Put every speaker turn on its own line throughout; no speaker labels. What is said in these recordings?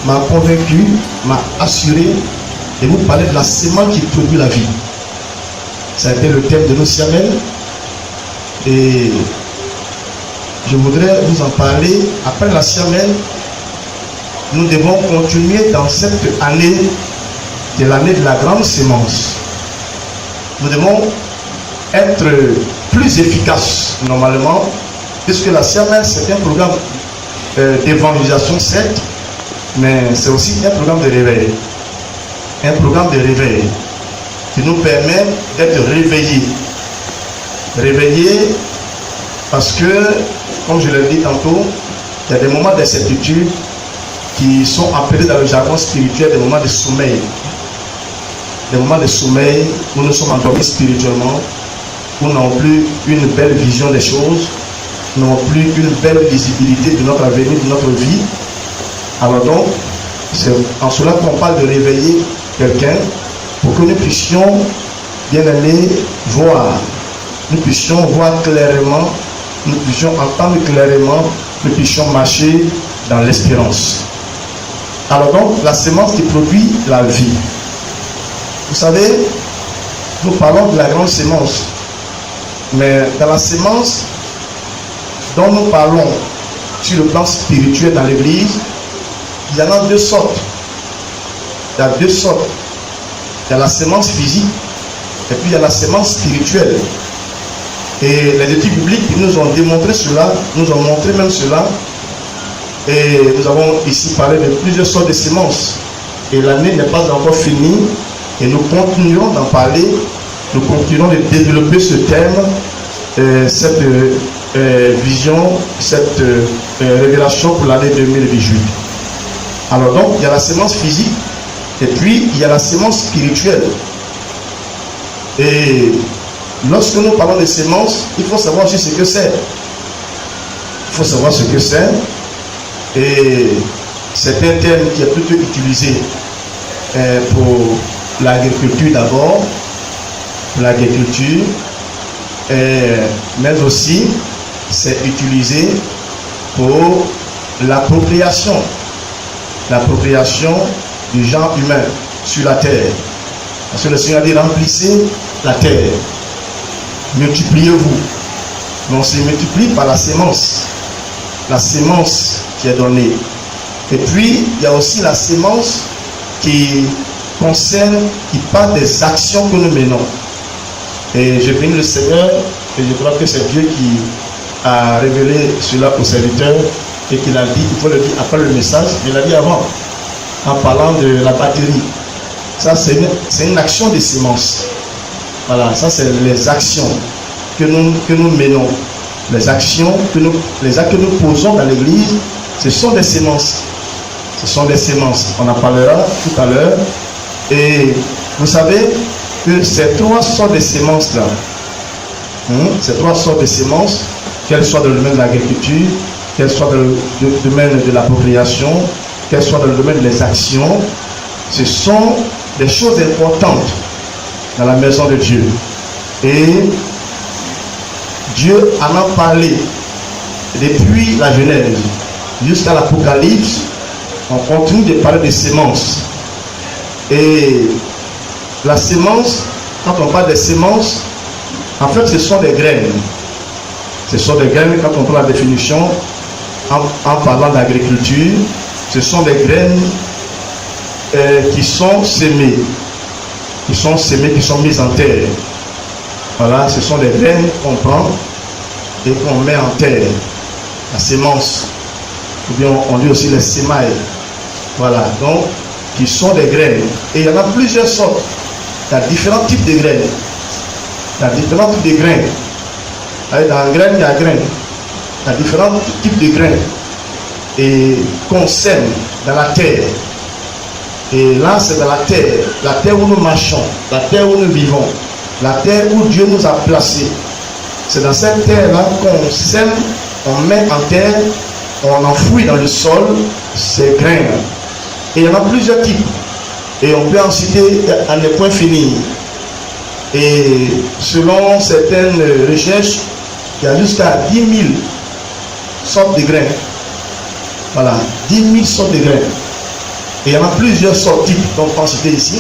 m'a convaincu, m'a assuré de vous parler de la sémence qui produit la vie. Ça a été le thème de nos siamels. Et je voudrais vous en parler. Après la siamelle, nous devons continuer dans cette année, de l'année de la grande sémence. Nous devons être plus efficaces normalement, puisque la siamelle c'est un programme d'évangélisation certes, mais c'est aussi un programme de réveil. Un programme de réveil qui nous permet d'être réveillés. Réveillés parce que, comme je l'ai dit tantôt, il y a des moments d'incertitude qui sont appelés dans le jargon spirituel des moments de sommeil. Des moments de sommeil où nous sommes endormis spirituellement, où nous n'avons plus une belle vision des choses, nous n'avons plus une belle visibilité de notre avenir, de notre vie. Alors donc, c'est en cela qu'on parle de réveiller quelqu'un pour que nous puissions, bien aller voir, nous puissions voir clairement, nous puissions entendre clairement, nous puissions marcher dans l'espérance. Alors donc, la sémence qui produit la vie. Vous savez, nous parlons de la grande sémence, mais dans la sémence dont nous parlons sur le plan spirituel dans l'église, il y en a deux sortes. Il y a deux sortes. Il y a la sémence physique et puis il y a la sémence spirituelle. Et les études bibliques nous ont démontré cela, nous ont montré même cela. Et nous avons ici parlé de plusieurs sortes de sémences. Et l'année n'est pas encore finie. Et nous continuerons d'en parler. Nous continuerons de développer ce thème, cette vision, cette révélation pour l'année 2018. Alors donc, il y a la sémence physique. Et puis, il y a la sémence spirituelle. Et lorsque nous parlons de sémence, il faut savoir aussi ce que c'est. Il faut savoir ce que c'est. Et c'est un terme qui est plutôt utilisé pour l'agriculture d'abord, pour l'agriculture, mais aussi c'est utilisé pour l'appropriation du genre humain sur la terre. Parce que le Seigneur dit remplissez la terre, multipliez-vous. Mais on se multiplie par la sémence qui est donnée. Et puis il y a aussi la sémence qui concerne, qui parle des actions que nous menons. Et je bénis le Seigneur, et je crois que c'est Dieu qui a révélé cela au serviteur et qu'il a dit, il faut le dire après le message, il l'a dit avant, en parlant de la batterie. Ça, c'est une action de sémence. Voilà, ça c'est les actions que nous menons. Les actions, les actes que nous posons dans l'église, ce sont des sémences. Ce sont des sémences. On en parlera tout à l'heure. Et vous savez que ces trois sortes de sémences-là, ces trois sortes de sémences, qu'elles soient dans le domaine de l'agriculture, qu'elles soient dans le domaine de l'appropriation, qu'elles soient dans le domaine des actions, ce sont des choses importantes dans la maison de Dieu. Et Dieu en a parlé depuis la Genèse jusqu'à l'Apocalypse. On continue de parler de sémences. Et la sémence, quand on parle de sémences, en fait ce sont des graines. Ce sont des graines, quand on prend la définition, en parlant d'agriculture, ce sont des graines qui sont sémées, qui sont mises en terre. Voilà, ce sont des graines qu'on prend et qu'on met en terre. La sémence, ou bien on dit aussi les sémailles. Voilà, donc, qui sont des graines. Et il y en a plusieurs sortes. Il y a différents types de graines. Il y a différents types de graines. Dans graines, il y a graines. Il y a différents types de graines. Et qu'on sème dans la terre. Et là, c'est dans la terre où nous marchons, la terre où nous vivons, la terre où Dieu nous a placés. C'est dans cette terre-là qu'on sème, on met en terre, on enfouit dans le sol ces graines. Et il y en a plusieurs types. Et on peut en citer à ne point finir. Et selon certaines recherches, il y a jusqu'à 10 000 sortes de graines. Voilà, 10 000 sortes de graines. Et il y en a plusieurs sortes dont on peut citer ici.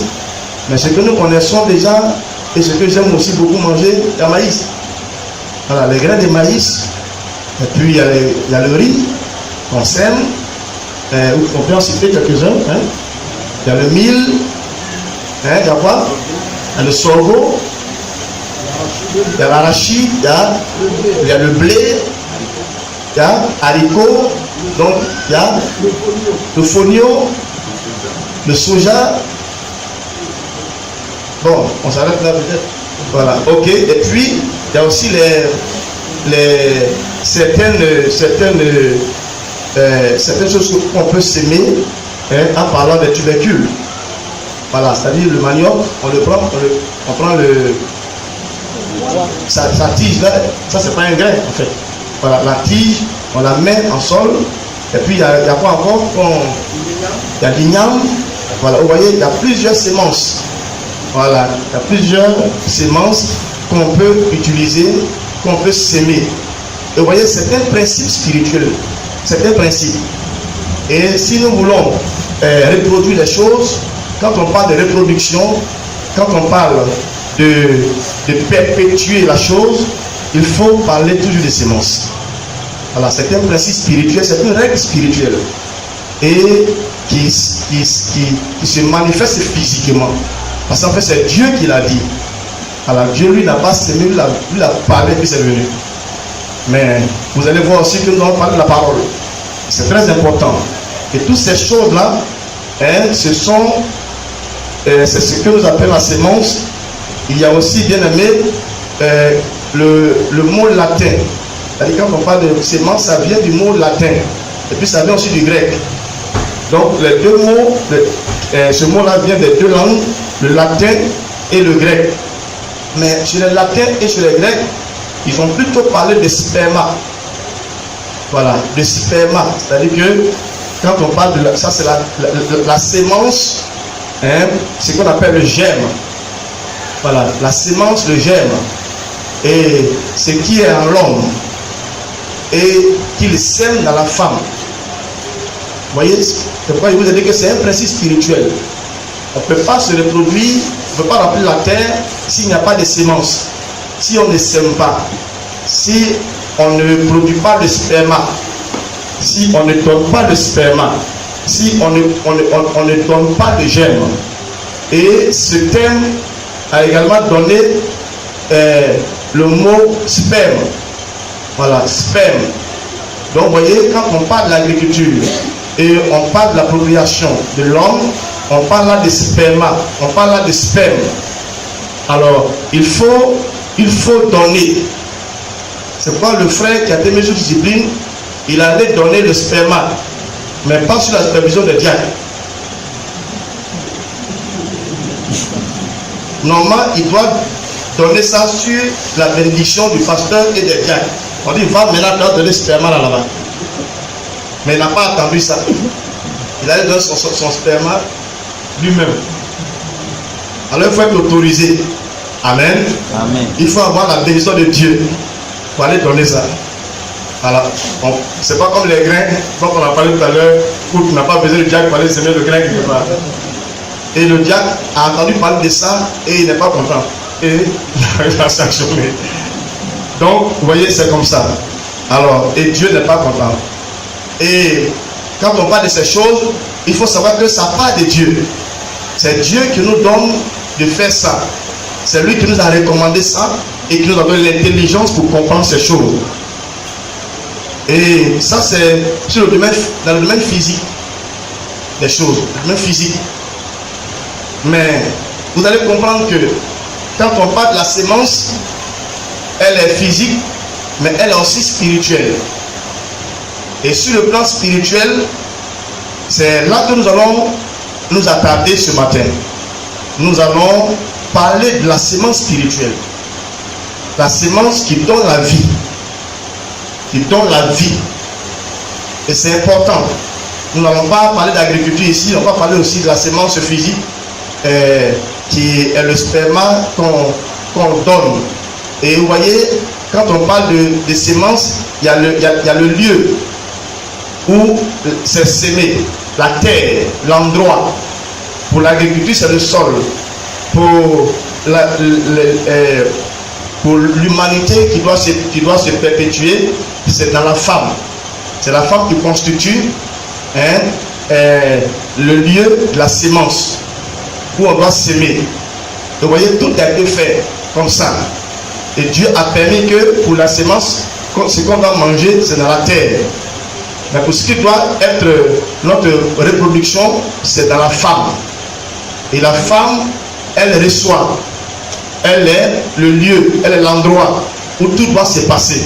Mais ce que nous connaissons déjà, et ce que j'aime aussi beaucoup manger, c'est le maïs. Voilà, les grains de maïs. Et puis il y a le riz qu'on sème. On peut en citer quelques-uns. Hein. Il y a le mil. Hein, il y a quoi? Il y a le sorgho. Il y a l'arachide. Il y a le blé. Il y a haricot. Donc il y a le fonio. Le soja. Bon, on s'arrête là peut-être. Voilà, ok. Et puis, il y a aussi certaines choses qu'on peut s'aimer en parlant des tubercules. Voilà, c'est-à-dire le manioc, on prend sa tige là, ça c'est pas un grain en fait. Voilà, la tige, on la met en sol. Et puis, il y a quoi encore? Il y a l'igname. Voilà, vous voyez, il y a plusieurs semences. Voilà, il y a plusieurs semences qu'on peut utiliser, qu'on peut s'aimer. Et vous voyez, c'est un principe spirituel. C'est un principe. Et si nous voulons reproduire les choses, quand on parle de reproduction, quand on parle de perpétuer la chose, il faut parler toujours des semences. Voilà, c'est un principe spirituel, c'est une règle spirituelle. Et qui se manifeste physiquement. Parce qu'en fait, c'est Dieu qui l'a dit. Alors, Dieu, lui, n'a pas semé, lui, l'a parlé, puis c'est venu. Mais vous allez voir aussi que nous allons parler de la parole. C'est très important. Et toutes ces choses-là, c'est ce que nous appelons la sémence. Il y a aussi, bien aimé, le mot latin. C'est-à-dire, quand on parle de sémence, ça vient du mot latin. Et puis, ça vient aussi du grec. Donc, les deux mots, ce mot-là vient des deux langues, le latin et le grec. Mais chez les latins et chez les grecs, ils vont plutôt parler de sperma. Voilà, de sperma. C'est-à-dire que quand on parle de ça, c'est la sémence, ce qu'on appelle le germe. Voilà, la sémence, le germe. Et ce qui est en l'homme et qu'il sème dans la femme. Vous voyez, c'est pourquoi je vous ai dit que c'est un principe spirituel. On ne peut pas se reproduire, on ne peut pas remplir la terre s'il n'y a pas de sémence. Si on ne sème pas, si on ne produit pas de sperma, si on ne donne pas de sperma, si on ne donne pas de germe. Et ce terme a également donné le mot sperme. Voilà, sperme. Donc vous voyez, quand on parle de l'agriculture, et on parle de l'appropriation de l'homme, on parle là de sperma, on parle là de sperme. Alors, il faut donner. C'est pourquoi le frère qui a terminé cette discipline, il allait donner le sperma, mais pas sous la supervision des diacres. Normalement, il doit donner ça sur la bénédiction du pasteur et des diacres. On dit, va maintenant donner le sperma là-bas. Mais il n'a pas attendu ça. Il a donné son sperma lui-même. Alors il faut être autorisé. Amen.
Amen.
Il faut avoir la bénédiction de Dieu pour aller donner ça. Voilà. Bon, c'est pas comme les grains dont on a parlé tout à l'heure, où tu n'as pas besoin de diacre pour aller semer le grain quelque part. Et le diacre a entendu parler de ça et il n'est pas content. Et il a sanctionné. Donc, vous voyez, c'est comme ça. Alors, et Dieu n'est pas content. Et quand on parle de ces choses, il faut savoir que ça part de Dieu. C'est Dieu qui nous donne de faire ça. C'est lui qui nous a recommandé ça et qui nous a donné l'intelligence pour comprendre ces choses. Et ça, c'est dans le domaine physique des choses, le domaine physique. Mais vous allez comprendre que quand on parle de la sémence, elle est physique, mais elle est aussi spirituelle. Et sur le plan spirituel, c'est là que nous allons nous attarder ce matin. Nous allons parler de la sémence spirituelle. La sémence qui donne la vie. Qui donne la vie. Et c'est important. Nous n'allons pas parler d'agriculture ici, on va parler aussi de la sémence physique qui est le sperma qu'on donne. Et vous voyez, quand on parle de sémence, il y a le lieu où c'est sémé. la terre, l'endroit. Pour l'agriculture, c'est le sol. Pour l'humanité qui doit se perpétuer, c'est dans la femme. C'est la femme qui constitue le lieu de la sémence, où on doit s'aimer. Vous voyez, tout a été fait comme ça. Et Dieu a permis que pour la sémence, ce qu'on doit manger, c'est dans la terre. Mais pour ce qui doit être notre reproduction, c'est dans la femme. Et la femme, elle reçoit. Elle est le lieu, elle est l'endroit où tout doit se passer.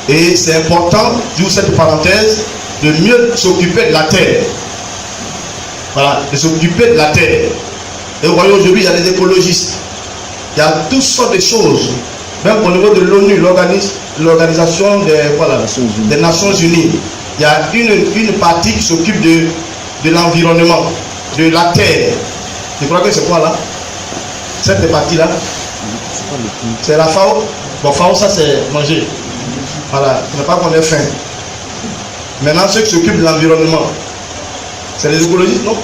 Et c'est important, d'où cette parenthèse, de mieux s'occuper de la terre. Voilà, de s'occuper de la terre. Et vous voyez, aujourd'hui, il y a des écologistes. Il y a toutes sortes de choses. Même au niveau de l'ONU, l'organisation des Nations Unies, il y a une partie qui s'occupe de l'environnement, de la terre. Je crois que c'est quoi là? Cette partie-là, c'est la FAO. Bon, FAO, ça c'est manger. Voilà, il ne faut pas qu'on ait faim. Maintenant, ceux qui s'occupent de l'environnement, c'est les écologistes, non?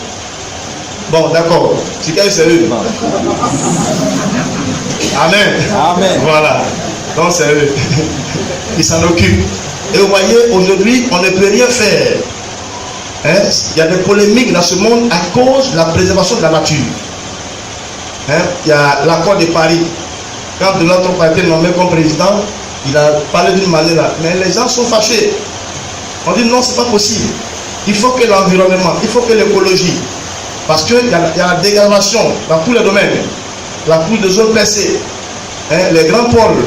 Bon, d'accord. C'est quel sérieux? Amen. Amen. Voilà. Donc c'est eux. Ils s'en occupent. Et vous voyez, aujourd'hui, on ne peut rien faire. Il y a des polémiques dans ce monde à cause de la préservation de la nature. Il y a l'accord de Paris. Quand Donald Trump a été nommé comme président, il a parlé d'une manière là. Mais les gens sont fâchés. On dit non, c'est pas possible. Il faut que l'environnement, il faut que l'écologie. Parce qu'il y a la dégradation dans tous les domaines. La couche de zone percée. Les grands pôles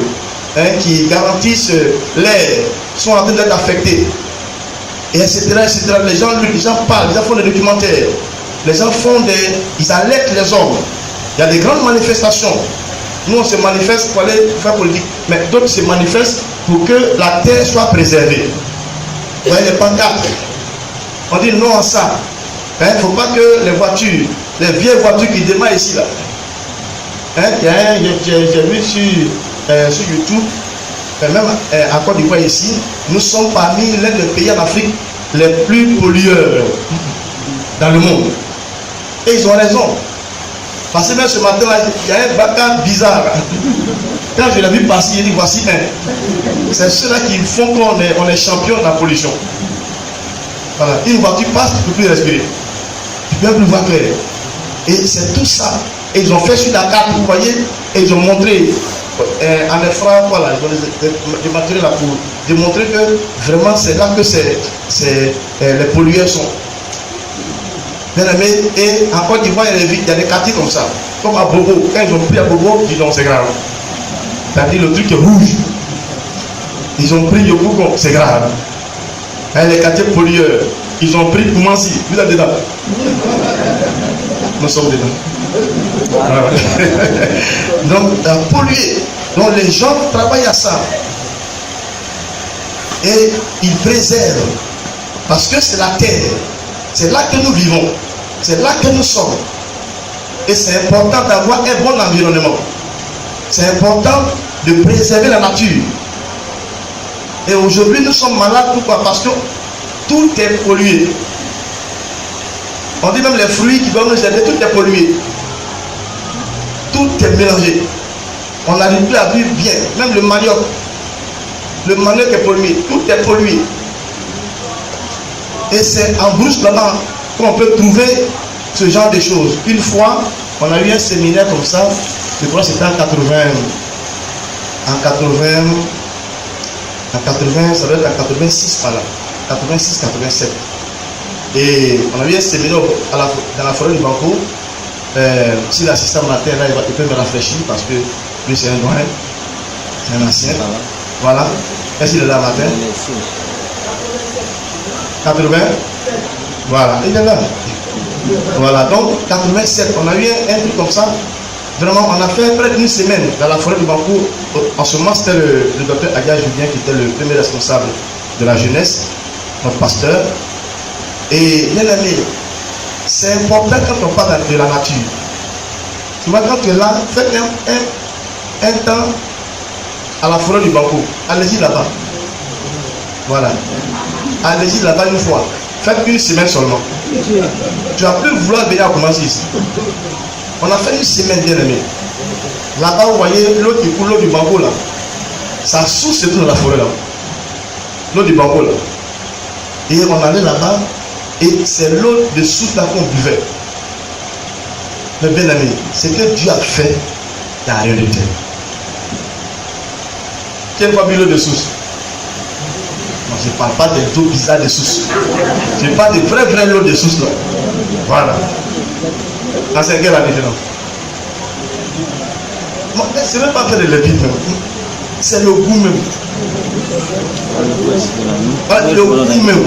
qui garantissent l'air sont en train d'être affectés. Et etc., etc. Les gens parlent, les gens font des documentaires. Les gens ils alertent les hommes. Il y a des grandes manifestations. Nous, on se manifeste pour aller faire politique. Mais d'autres se manifestent pour que la terre soit préservée. Vous voyez les pancartes. On dit non à ça. Il ne faut pas que les voitures, les vieilles voitures qui démarrent ici, là. J'ai vu sur YouTube, même à Côte d'Ivoire ici, nous sommes parmi l'un des pays en Afrique les plus pollueurs dans le monde. Et ils ont raison. Parce que même ce matin, là, il y a un baka bizarre. Quand je l'ai vu passer, il dit voici un. C'est ceux-là qui font qu'on est champion de la pollution. Voilà. Une voiture passe, tu ne peux plus respirer. Tu ne peux plus voir clair. Et c'est tout ça. Et ils ont fait sur la carte, vous voyez, et ils ont montré en effrayant, voilà, ils ont démontré là pour démontrer que vraiment c'est là que les pollueurs sont. Bien aimé, et en Côte d'Ivoire, il y a des quartiers comme ça, comme à Bobo. Quand ils ont pris à Bobo, ils disent non, c'est grave. C'est-à-dire le truc est rouge. Ils ont pris Yopougon, c'est grave. Les quartiers pollueurs, ils ont pris Koumansi, vous êtes dedans. Nous sommes dedans. Donc, polluer. Donc, les gens travaillent à ça. Et ils préservent. Parce que c'est la terre. C'est là que nous vivons. C'est là que nous sommes. Et c'est important d'avoir un bon environnement. C'est important de préserver la nature. Et aujourd'hui, nous sommes malades. Pourquoi? Parce que tout est pollué. On dit même les fruits qui doivent nous aider, tout est pollué. Tout est mélangé. On n'arrive plus à vivre bien. Même le manioc. Le manioc est pollué. Tout est pollué. Et c'est en brousse là-bas qu'on peut trouver ce genre de choses. Une fois, on a eu un séminaire comme ça. Je crois que c'était en 80. Ça doit être en 86 par là. 86, 87. Et on a eu un séminaire dans la forêt du Banco. Si l'assistant matin là, il peut me rafraîchir parce que lui c'est un doyen, c'est un ancien. Voilà. Est-ce qu'il est là matin? 80. Voilà, il est là. Voilà, donc 87, on a eu un truc comme ça. Vraiment, on a fait près d'une semaine dans la forêt du Banco. En ce moment, c'était le docteur Adia Julien qui était le premier responsable de la jeunesse, notre pasteur. Et bien aimé, c'est important quand on parle de la nature. Tu vois, quand tu es là, faites un temps à la forêt du Banco. Allez-y là-bas. Voilà. Allez-y là-bas une fois. Faites une semaine seulement. Tu vas plus vouloir venir à commencer ici. On a fait une semaine, bien aimé. Là-bas, vous voyez l'eau qui coule, l'eau du bambou là. Ça source tout dans la forêt là. L'eau du bambou là. Et on allait là-bas et c'est l'eau de source là qu'on buvait. Mais bien aimé, ce que Dieu a fait, il n'y a rien de tel. Qui n'a pas bu l'eau de source? Moi, je ne parle pas des eaux bizarres de source. Je parle de vraie l'eau de source là. Voilà. Ah, c'est quelle la différence? Ce n'est même pas fait de l'épice même. C'est le goût même. Le goût même.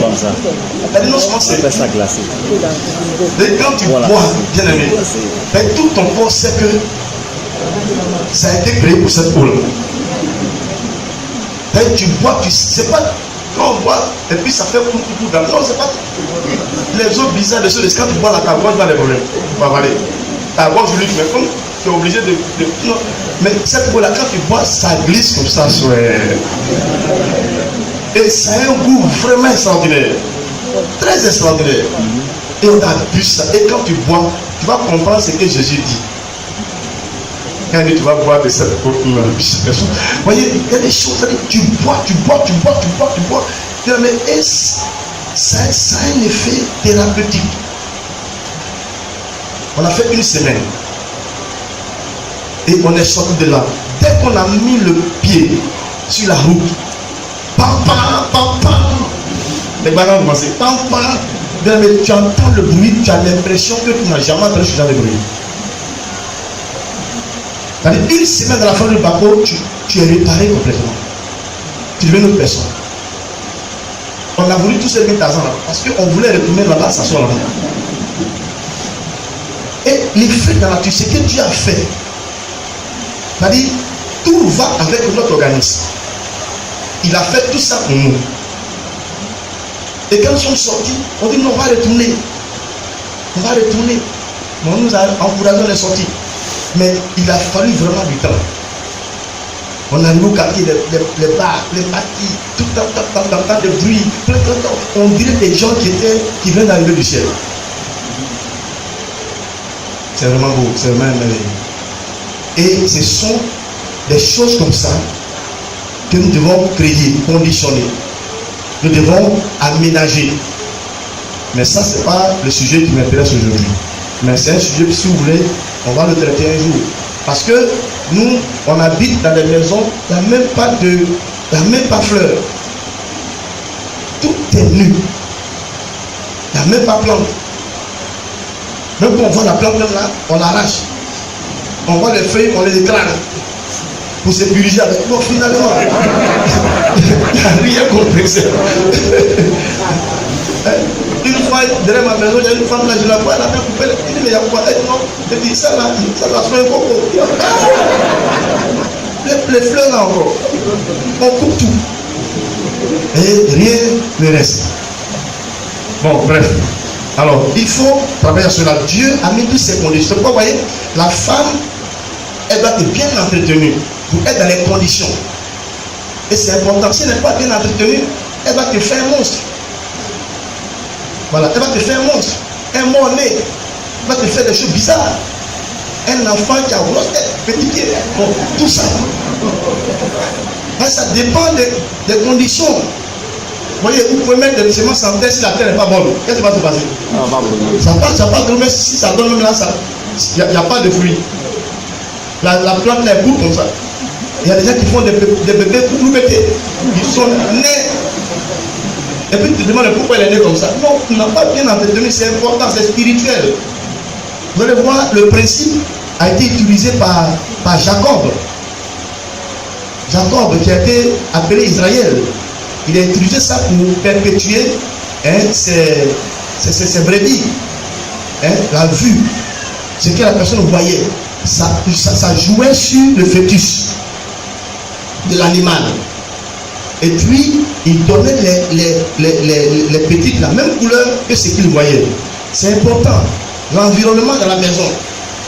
Non seulement c'est ça glacé. Et quand tu bois, bien aimé, tout ton corps sait que ça a été créé pour cette eau-là. Tu bois, tu sais pas. Quand on boit, et puis ça fait tout. Non, c'est pas. Les eaux bizarres de ceux, quand tu bois la ta gorge, pas de problème. Tu vas avaler. Ta gorge, mais comme tu es obligé de. Non. Mais cette eau-là, quand tu bois, ça glisse comme ça. Et ça a un goût vraiment extraordinaire. Très extraordinaire. Et on a bu ça. Et quand tu bois, tu vas comprendre ce que Jésus dit. Quand tu vas boire de cette eau, vous voyez, il y a des choses, tu bois. Mais ça a un effet thérapeutique. On a fait une semaine. Et on est sorti de là. Dès qu'on a mis le pied sur la route, les bananes ont commencé. Mais tu entends le bruit, tu as l'impression que tu n'as jamais entendu ce genre de bruit. C'est-à-dire, une semaine dans la fin du bateau, tu es réparé complètement. Tu deviens une autre personne. On a voulu tous ces 1000 ans là, parce qu'on voulait retourner là-bas, s'asseoir là-bas. Et l'effet dans la nature, ce que Dieu a fait, c'est-à-dire, tout va avec notre organisme. Il a fait tout ça pour nous. Et quand nous sommes sortis, on dit, non, on va retourner. On nous a encouragé, on est sortis. Mais il a fallu vraiment du temps. On a nous quartier, les bars, les parties, tout le temps de bruit, on dirait des gens qui viennent d'arriver du ciel. C'est vraiment beau, c'est vraiment merveilleux. Et ce sont des choses comme ça que nous devons créer, conditionner. Nous devons aménager. Mais ça, ce n'est pas le sujet qui m'intéresse aujourd'hui. Mais c'est un sujet, si vous voulez, on va le traiter un jour. Parce que nous, on habite dans des maisons, il n'y a même pas fleur. Tout est nu. Il n'y a même pas plante. Même quand on voit la plante là, on l'arrache. On voit les feuilles, on les écrase. Pour se purifier avec. Bon, finalement, il n'y a rien compris. Une fois, derrière ma maison, il y a une femme là, je la vois, elle a bien coupé. Elle dit, mais il y a quoi? Elle dit, non. Elle dit, ça là, ça va faire un coco. Les fleurs là encore. On coupe tout. Et rien ne reste. Bon, bref. Alors, il faut travailler sur cela. Dieu a mis toutes ces conditions. Pourquoi, vous voyez, la femme, elle doit être bien entretenue pour être dans les conditions. Et c'est important. Si elle n'est pas bien entretenue, elle va te faire un monstre. Voilà, elle va te faire un monstre, un mort-né, elle va te faire des choses bizarres. Un enfant qui a grosse tête, petit pied, bon, tout ça. Mais ça dépend des conditions. Vous voyez, vous pouvez mettre des semences en terre si la terre n'est pas bonne. Qu'est-ce qui va se passer? Ça passe, mais si ça donne même là, il n'y a pas de fruits. La plante est boue comme ça. Il y a des gens qui font des bébés pour nous mettre. Ils sont nés. Et puis tu te demandes pourquoi elle est née comme ça. Non, tu n'as pas bien entretenu, c'est important, c'est spirituel. Vous allez voir, le principe a été utilisé par Jacob. Jacob qui a été appelé Israël. Il a utilisé ça pour perpétuer ses brebis. La vue. Ce que la personne voyait. Ça jouait sur le fœtus de l'animal. Et puis, il donnait les petites la même couleur que ce qu'il voyait. C'est important. L'environnement de la maison.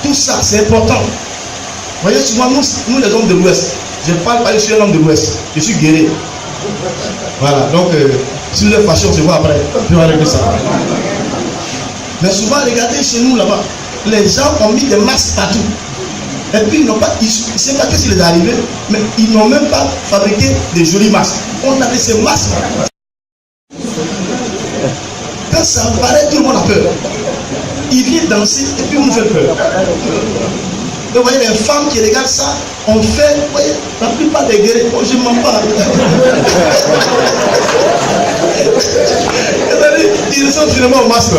Tout ça, c'est important. Vous voyez, souvent, nous les hommes de l'Ouest, je parle pas, je suis un homme de l'Ouest. Je suis guéri. Voilà, donc, Si vous êtes fâché, on se voit après. Je vais régler ça. Mais souvent, regardez chez nous là-bas, les gens ont mis des masques partout. Et puis, ils n'ont pas, je ne sais pas qu'est-ce qui les est arrivé, mais ils n'ont même pas fabriqué des jolis masques. On avait ces masques. Quand ça apparaît, tout le monde a peur. Il vient danser et puis on nous fait peur. Donc, vous voyez, les femmes qui regardent ça, on fait, vous voyez, la plupart des guerriers, oh, je ne mens pas. Ils sont finalement au masque.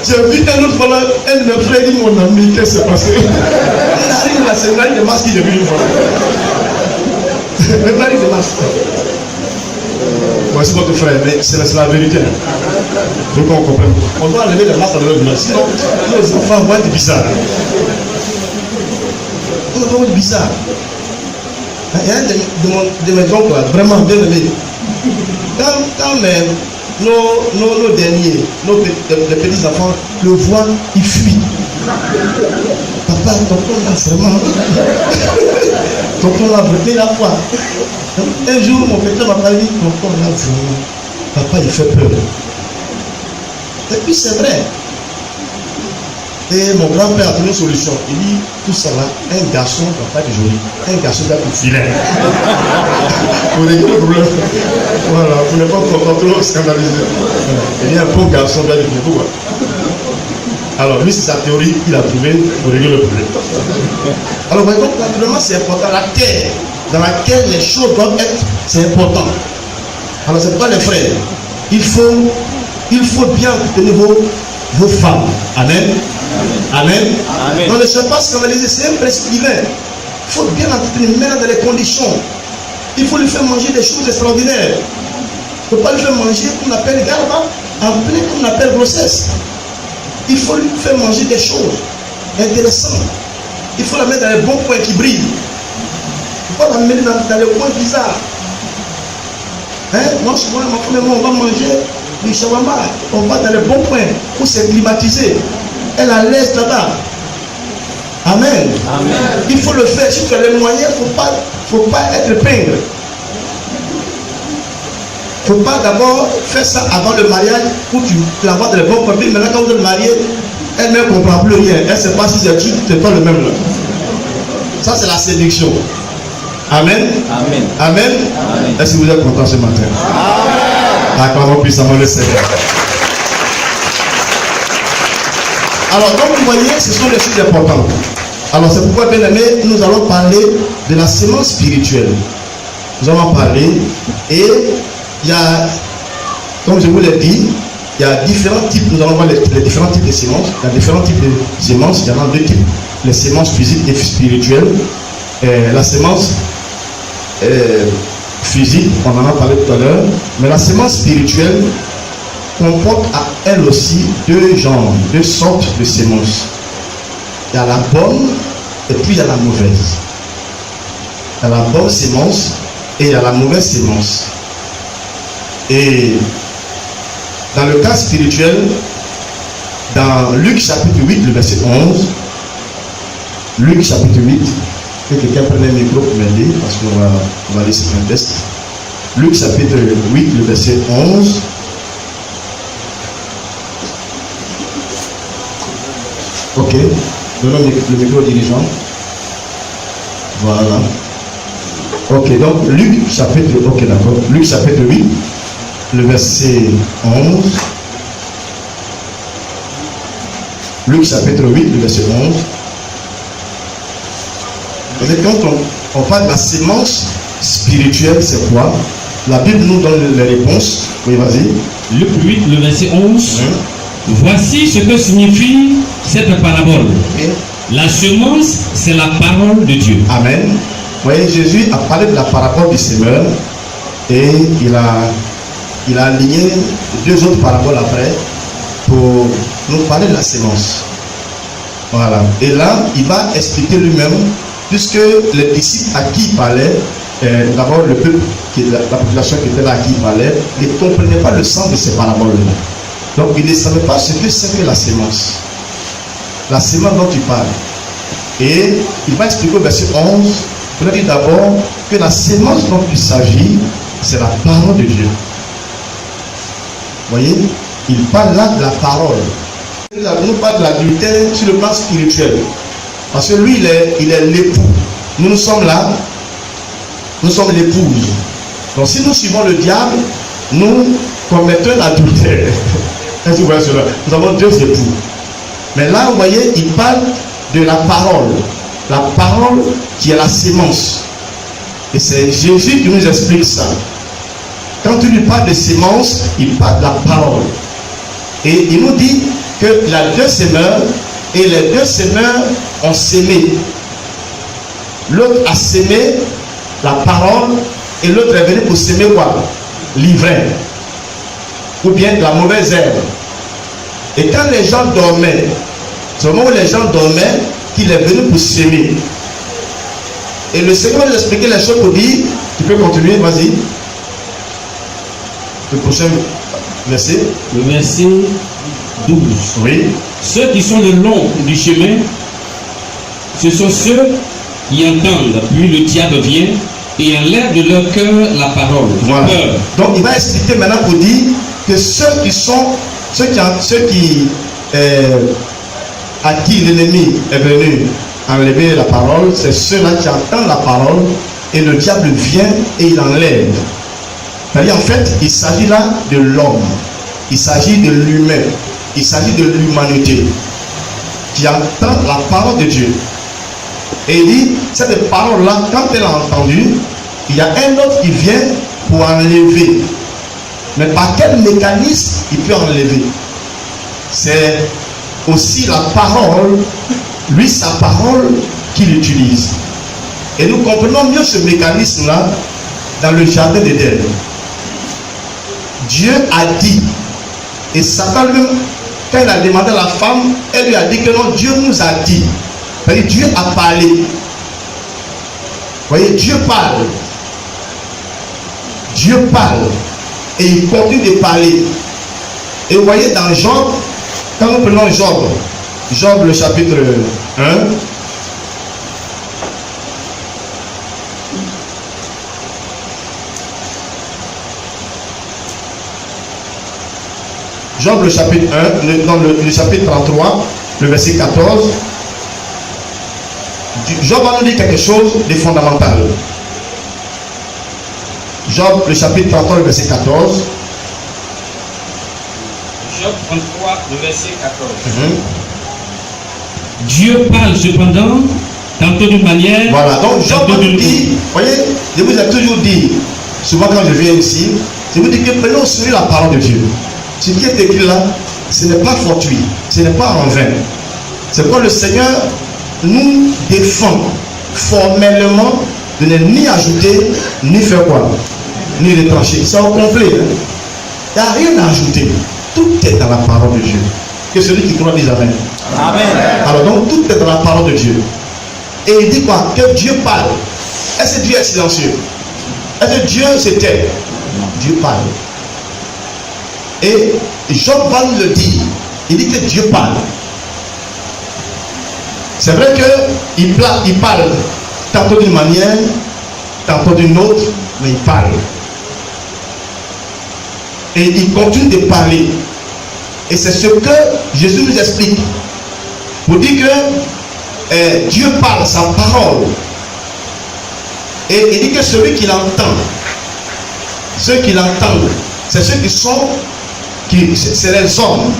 J'ai vu un autre fois, un de mes frères dit, mon ami, qu'est-ce qui s'est passé? Il arrive là, c'est une de masque qui est venu une fois. Même arrive de masque. Voici votre frère, mais c'est la vérité. Donc on comprend. On doit enlever les masques à l'heure du masque. Sinon, les enfants vont être bizarres. Ils vont être bizarres. Il y a un de mes oncles, vraiment bien aimé. Quand nos derniers, les petits enfants le voient, ils fuient. Papa, tonton là vraiment. Tonton là vraiment la foi. Un jour, mon petit m'a parlé, tonton là vraiment. Papa, il fait peur. Et puis c'est vrai. Et mon grand-père a trouvé une solution. Il dit, tout ça là, un garçon ne va pas être joli. Un garçon doit être filet. Vous réglez le problème. Voilà, vous n'êtes pas trop scandalisé. Il dit, un bon garçon doit être filet. Pourquoi? Alors, lui, c'est sa théorie qu'il a trouvée pour régler le problème. Alors, voyez, donc, naturellement, c'est important. La terre dans laquelle les choses doivent être, c'est important. Alors, c'est pourquoi les frères, il faut bien tenir vos femmes. Amen. Amen. Amen. On ne se pas scandaliser, c'est un principe divin. Il faut bien entretenir maintenant dans les conditions. Il faut lui faire manger des choses extraordinaires. Il ne faut pas lui faire manger qu'on appelle garba, en plein qu'on appelle grossesse. Il faut lui faire manger des choses intéressantes. Il faut la mettre dans les bons points qui brillent. Il ne faut pas la mettre dans les points bizarres. Hein? Moi, souvent, ma femme et moi, on va manger du shawarma. On va dans les bons points où c'est climatisé. Elle a l'aise là-bas. Amen. Amen. Il faut le faire. Si tu as les moyens, il ne faut pas être pingre. Il ne faut pas d'abord faire ça avant le mariage où tu la vois dans les bons papiers. Maintenant, quand vous êtes marié, elle ne comprend plus rien. Elle ne sait pas si c'est tu, c'est pas le même là. Ça, c'est la séduction. Amen. Amen. Amen. Amen. Est-ce que vous êtes content ce matin? Amen. Acclamons puissamment le Seigneur. Alors, comme vous voyez, ce sont des choses importantes. Alors, c'est pourquoi, bien aimé, nous allons parler de la semence spirituelle. Nous allons en parler. Et il y a, comme je vous l'ai dit, il y a différents types. Nous allons voir les différents types de semences. Il y a différents types de semences. Il y en a deux types. Les semences physiques et spirituelles. La semence physique, on en a parlé tout à l'heure. Mais la semence spirituelle comporte à elle aussi deux genres, deux sortes de semences. Il y a la bonne et puis il y a la mauvaise. Il y a la bonne sémence et il y a la mauvaise sémence. Et dans le cas spirituel, dans Luc chapitre 8, le verset 11, Luc chapitre 8, que quelqu'un prenne un micro pour m'aider parce qu'on va laisser un test. Luc chapitre 8, le verset 11. Ok, donnons le micro au dirigeant. Voilà. Ok, donc Luc chapitre, ok d'accord, Luc chapitre 8, le verset 11. Luc chapitre 8, le verset 11. Vous savez, quand on parle de la sémence spirituelle, c'est quoi? La Bible nous donne les réponses. Oui, vas-y.
Luc 8, le verset 11. Voici ce que signifie cette parabole. La semence, c'est la parole de Dieu.
Amen. Vous voyez, Jésus a parlé de la parabole du semeur et il a aligné deux autres paraboles après pour nous parler de la sémence. Voilà. Et là, il va expliquer lui-même, puisque les disciples à qui il parlait, d'abord le peuple, la population qui était là à qui il parlait, ne comprenait pas le sens de ces paraboles-là. Donc, il ne savait pas ce que c'est que la sémence. La sémence dont tu parles. Et il va expliquer au verset 11, il a dit d'abord que la sémence dont il s'agit, c'est la parole de Dieu. Vous voyez, il parle là de la parole. Nous parlons de l'adultère sur le plan spirituel. Parce que lui, il est l'époux. Nous sommes là, nous sommes l'épouse. Donc si nous suivons le diable, nous commettons l'adultère. Est-ce que vous voyez cela? Nous avons deux époux. Mais là, vous voyez, il parle de la parole. La parole qui est la sémence. Et c'est Jésus qui nous explique ça. Quand tu lui parles de sémence, il parle de la parole. Et il nous dit qu'il a deux semeurs, et les deux semeurs ont sémé. L'autre a sémé la parole, et l'autre est venu pour s'aimer quoi? L'ivraie. Ou bien la mauvaise herbe. Et quand les gens dormaient, c'est au moment où les gens dormaient qu'il est venu pour s'aimer. Et le Seigneur va nous expliquer les choses pour dire, tu peux continuer, vas-y. Le prochain verset.
Le verset 12.
Oui.
Ceux qui sont le long du chemin, ce sont ceux qui entendent, puis le diable vient et enlève de leur cœur la parole.
Voilà. Donc il va expliquer maintenant pour dire que ceux qui à qui l'ennemi est venu enlever la parole, c'est ceux-là qui entendent la parole et le diable vient et il enlève. C'est-à-dire en fait, il s'agit là de l'homme, il s'agit de l'humain, il s'agit de l'humanité qui entend la parole de Dieu. Et il dit, cette parole-là, quand elle a entendu, il y a un autre qui vient pour enlever. Mais par quel mécanisme il peut enlever? C'est aussi la parole, lui, sa parole qu'il utilise. Et nous comprenons mieux ce mécanisme-là dans le jardin d'Éden. Dieu a dit, et Satan lui, quand il a demandé à la femme, elle lui a dit que non, Dieu nous a dit. C'est-à-dire, Dieu a parlé. Vous voyez, Dieu parle. Dieu parle. Et il continue de parler. Et vous voyez dans Job, quand nous prenons Job le chapitre 1, Job le chapitre 1, dans le chapitre 33, le verset 14, Job va nous dire quelque chose de fondamental. Job le chapitre 33, le verset 14.
Job 33, le verset 14. Dieu parle cependant, tantôt d'une manière.
Voilà, donc Job va nous dire, voyez, je vous ai toujours dit, souvent quand je viens ici, je vous dis que prenons sur la parole de Dieu. Ce qui est écrit là, ce n'est pas fortuit, ce n'est pas en vain. C'est pourquoi le Seigneur nous défend formellement de ne ni ajouter, ni faire quoi, ni retrancher. C'est au complet. Il n'y a rien à ajouter. Tout est dans la parole de Dieu. Que celui qui croit dise Amen.
Amen.
Alors donc tout est dans la parole de Dieu. Et il dit quoi? Que Dieu parle. Est-ce que Dieu est silencieux? Est-ce que Dieu se tait? Dieu parle. Et Job va nous le dire. Il dit que Dieu parle. C'est vrai qu'il parle tantôt d'une manière, tantôt d'une autre, mais il parle. Et il continue de parler. Et c'est ce que Jésus nous explique. Pour dire que Dieu parle sa parole. Et il dit que celui qui l'entend, ceux qui l'entendent, c'est ceux qui sont, c'est les hommes.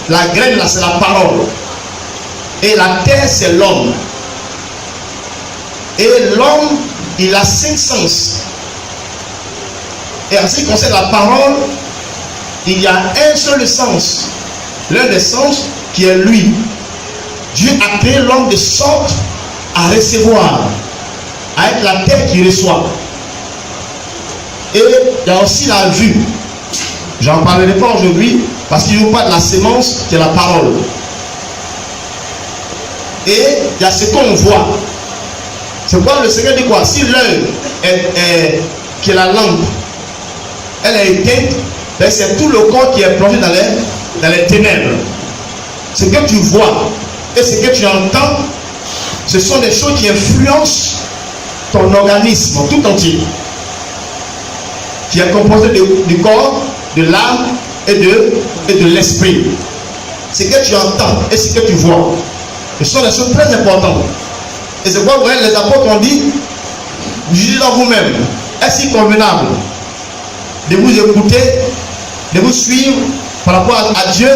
La graine là, c'est la parole. Et la terre, c'est l'homme. Et l'homme, il a 5 sens. Et en ce qui concerne la parole, il y a un seul sens. L'un des sens qui est lui. Dieu a créé l'homme de sorte à recevoir. À être la terre qui reçoit. Et il y a aussi la vue. J'en parlerai pas aujourd'hui parce qu'il nous parle de la sémence qui est la parole. Et il y a ce qu'on voit. C'est pourquoi le Seigneur dit quoi? Si l'œil qui est la lampe, elle est éteinte, c'est tout le corps qui est plongé dans les ténèbres. Ce que tu vois et ce que tu entends, ce sont des choses qui influencent ton organisme tout entier. qui est composé du corps, de l'âme et de l'esprit. Ce que tu entends et ce que tu vois. Ce sont des choses très importantes. Et c'est pourquoi les apôtres ont dit, jugez dans vous-même, est-ce convenable de vous écouter, de vous suivre par rapport à Dieu?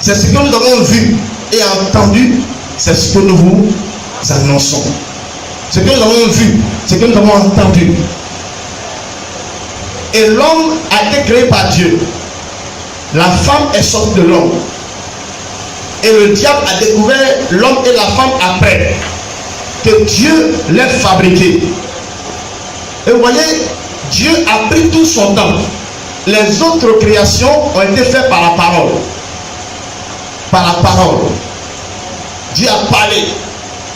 C'est ce que nous avons vu et entendu, c'est ce que nous vous annonçons. Ce que nous avons vu, ce que nous avons entendu. Et l'homme a été créé par Dieu. La femme est sortie de l'homme. Et le diable a découvert l'homme et la femme après que Dieu les fabriqué. Et vous voyez, Dieu a pris tout son temps. Les autres créations ont été faites par la parole. Par la parole. Dieu a parlé.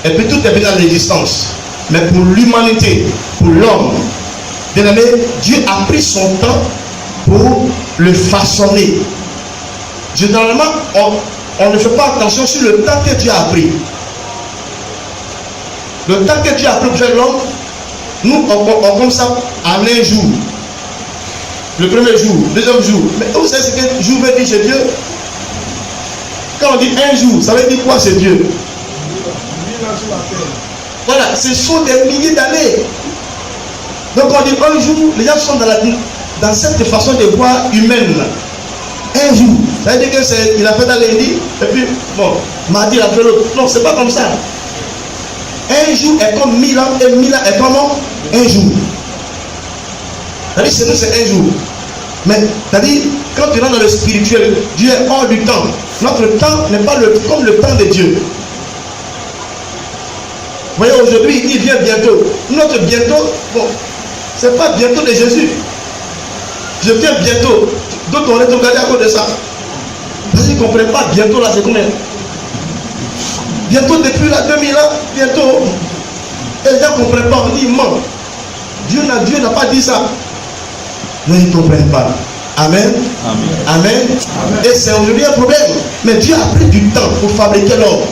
Et puis tout est venu dans l'existence. Mais pour l'humanité, pour l'homme, bien-aimé, Dieu a pris son temps pour le façonner. Généralement, on ne fait pas attention sur le temps que Dieu a pris. Le temps que Dieu a pris pour faire l'homme, nous, on comme ça en un jour. Le premier jour, deuxième jour. Mais vous savez ce que jour veut dire chez Dieu? Quand on dit un jour, ça veut dire quoi chez Dieu? Voilà, ce sont des milliers d'années. Donc on dit un jour, les gens sont dans cette façon de voir humaine. Un jour, ça veut dire qu'il a fait dans lundi, et puis, bon, mardi il a fait l'autre. Non, c'est pas comme ça. Un jour est comme 1000 ans, et 1000 ans est comme un jour. C'est-à-dire, chez nous, c'est un jour. Mais, c'est-à-dire, quand tu rentres dans le spirituel, Dieu est hors du temps. Notre temps n'est pas comme le temps de Dieu. Vous voyez, aujourd'hui, il vient bientôt. Notre bientôt, bon, c'est pas bientôt de Jésus. Je viens bientôt. D'autres on est regardé à cause de ça. Parce qu'ils ne comprennent pas bientôt là, c'est combien? Bientôt depuis là, 2000 ans, bientôt. Et les gens ne comprennent pas. On dit, non. Dieu n'a pas dit ça. Mais ils ne comprennent pas. Amen. Amen. Amen. Amen. Et c'est aujourd'hui un problème. Mais Dieu a pris du temps pour fabriquer l'homme.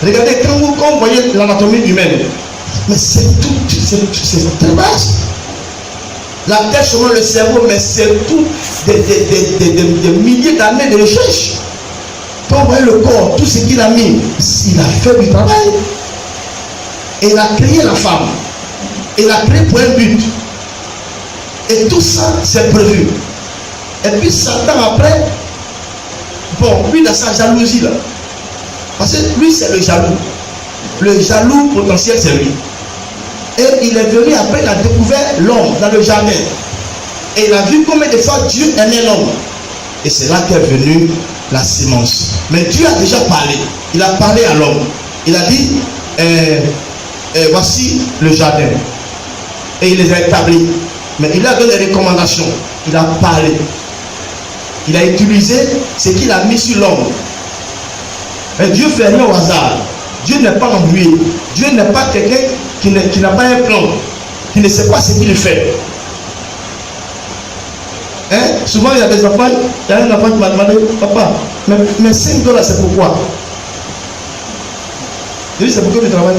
Regardez, quand vous voyez l'anatomie humaine, mais c'est tout, c'est très vaste. La tête, selon le cerveau, mais c'est tout des milliers d'années de recherche. Quand vous voyez le corps, tout ce qu'il a mis, il a fait du travail. Et il a créé la femme. Il a créé pour un but. Et tout ça, c'est prévu. Et puis Satan après, bon, lui dans sa jalousie là. Parce que lui c'est le jaloux. Le jaloux potentiel c'est lui. Et il est venu après, il a découvert l'homme dans le jardin. Et il a vu combien de fois Dieu aimait l'homme. Et c'est là qu'est venue la sémence. Mais Dieu a déjà parlé. Il a parlé à l'homme. Il a dit, voici le jardin. Et il les a établis. Mais il a donné des recommandations. Il a parlé. Il a utilisé ce qu'il a mis sur l'homme. Et Dieu fait rien au hasard. Dieu n'est pas embrouillé. Dieu n'est pas quelqu'un qui n'a pas un plan, qui ne sait pas ce qu'il fait. Hein? Souvent il y a des enfants, il y a un enfant qui m'a demandé, papa, mais 5 $, c'est pourquoi? Je dis, c'est pourquoi tu travailles?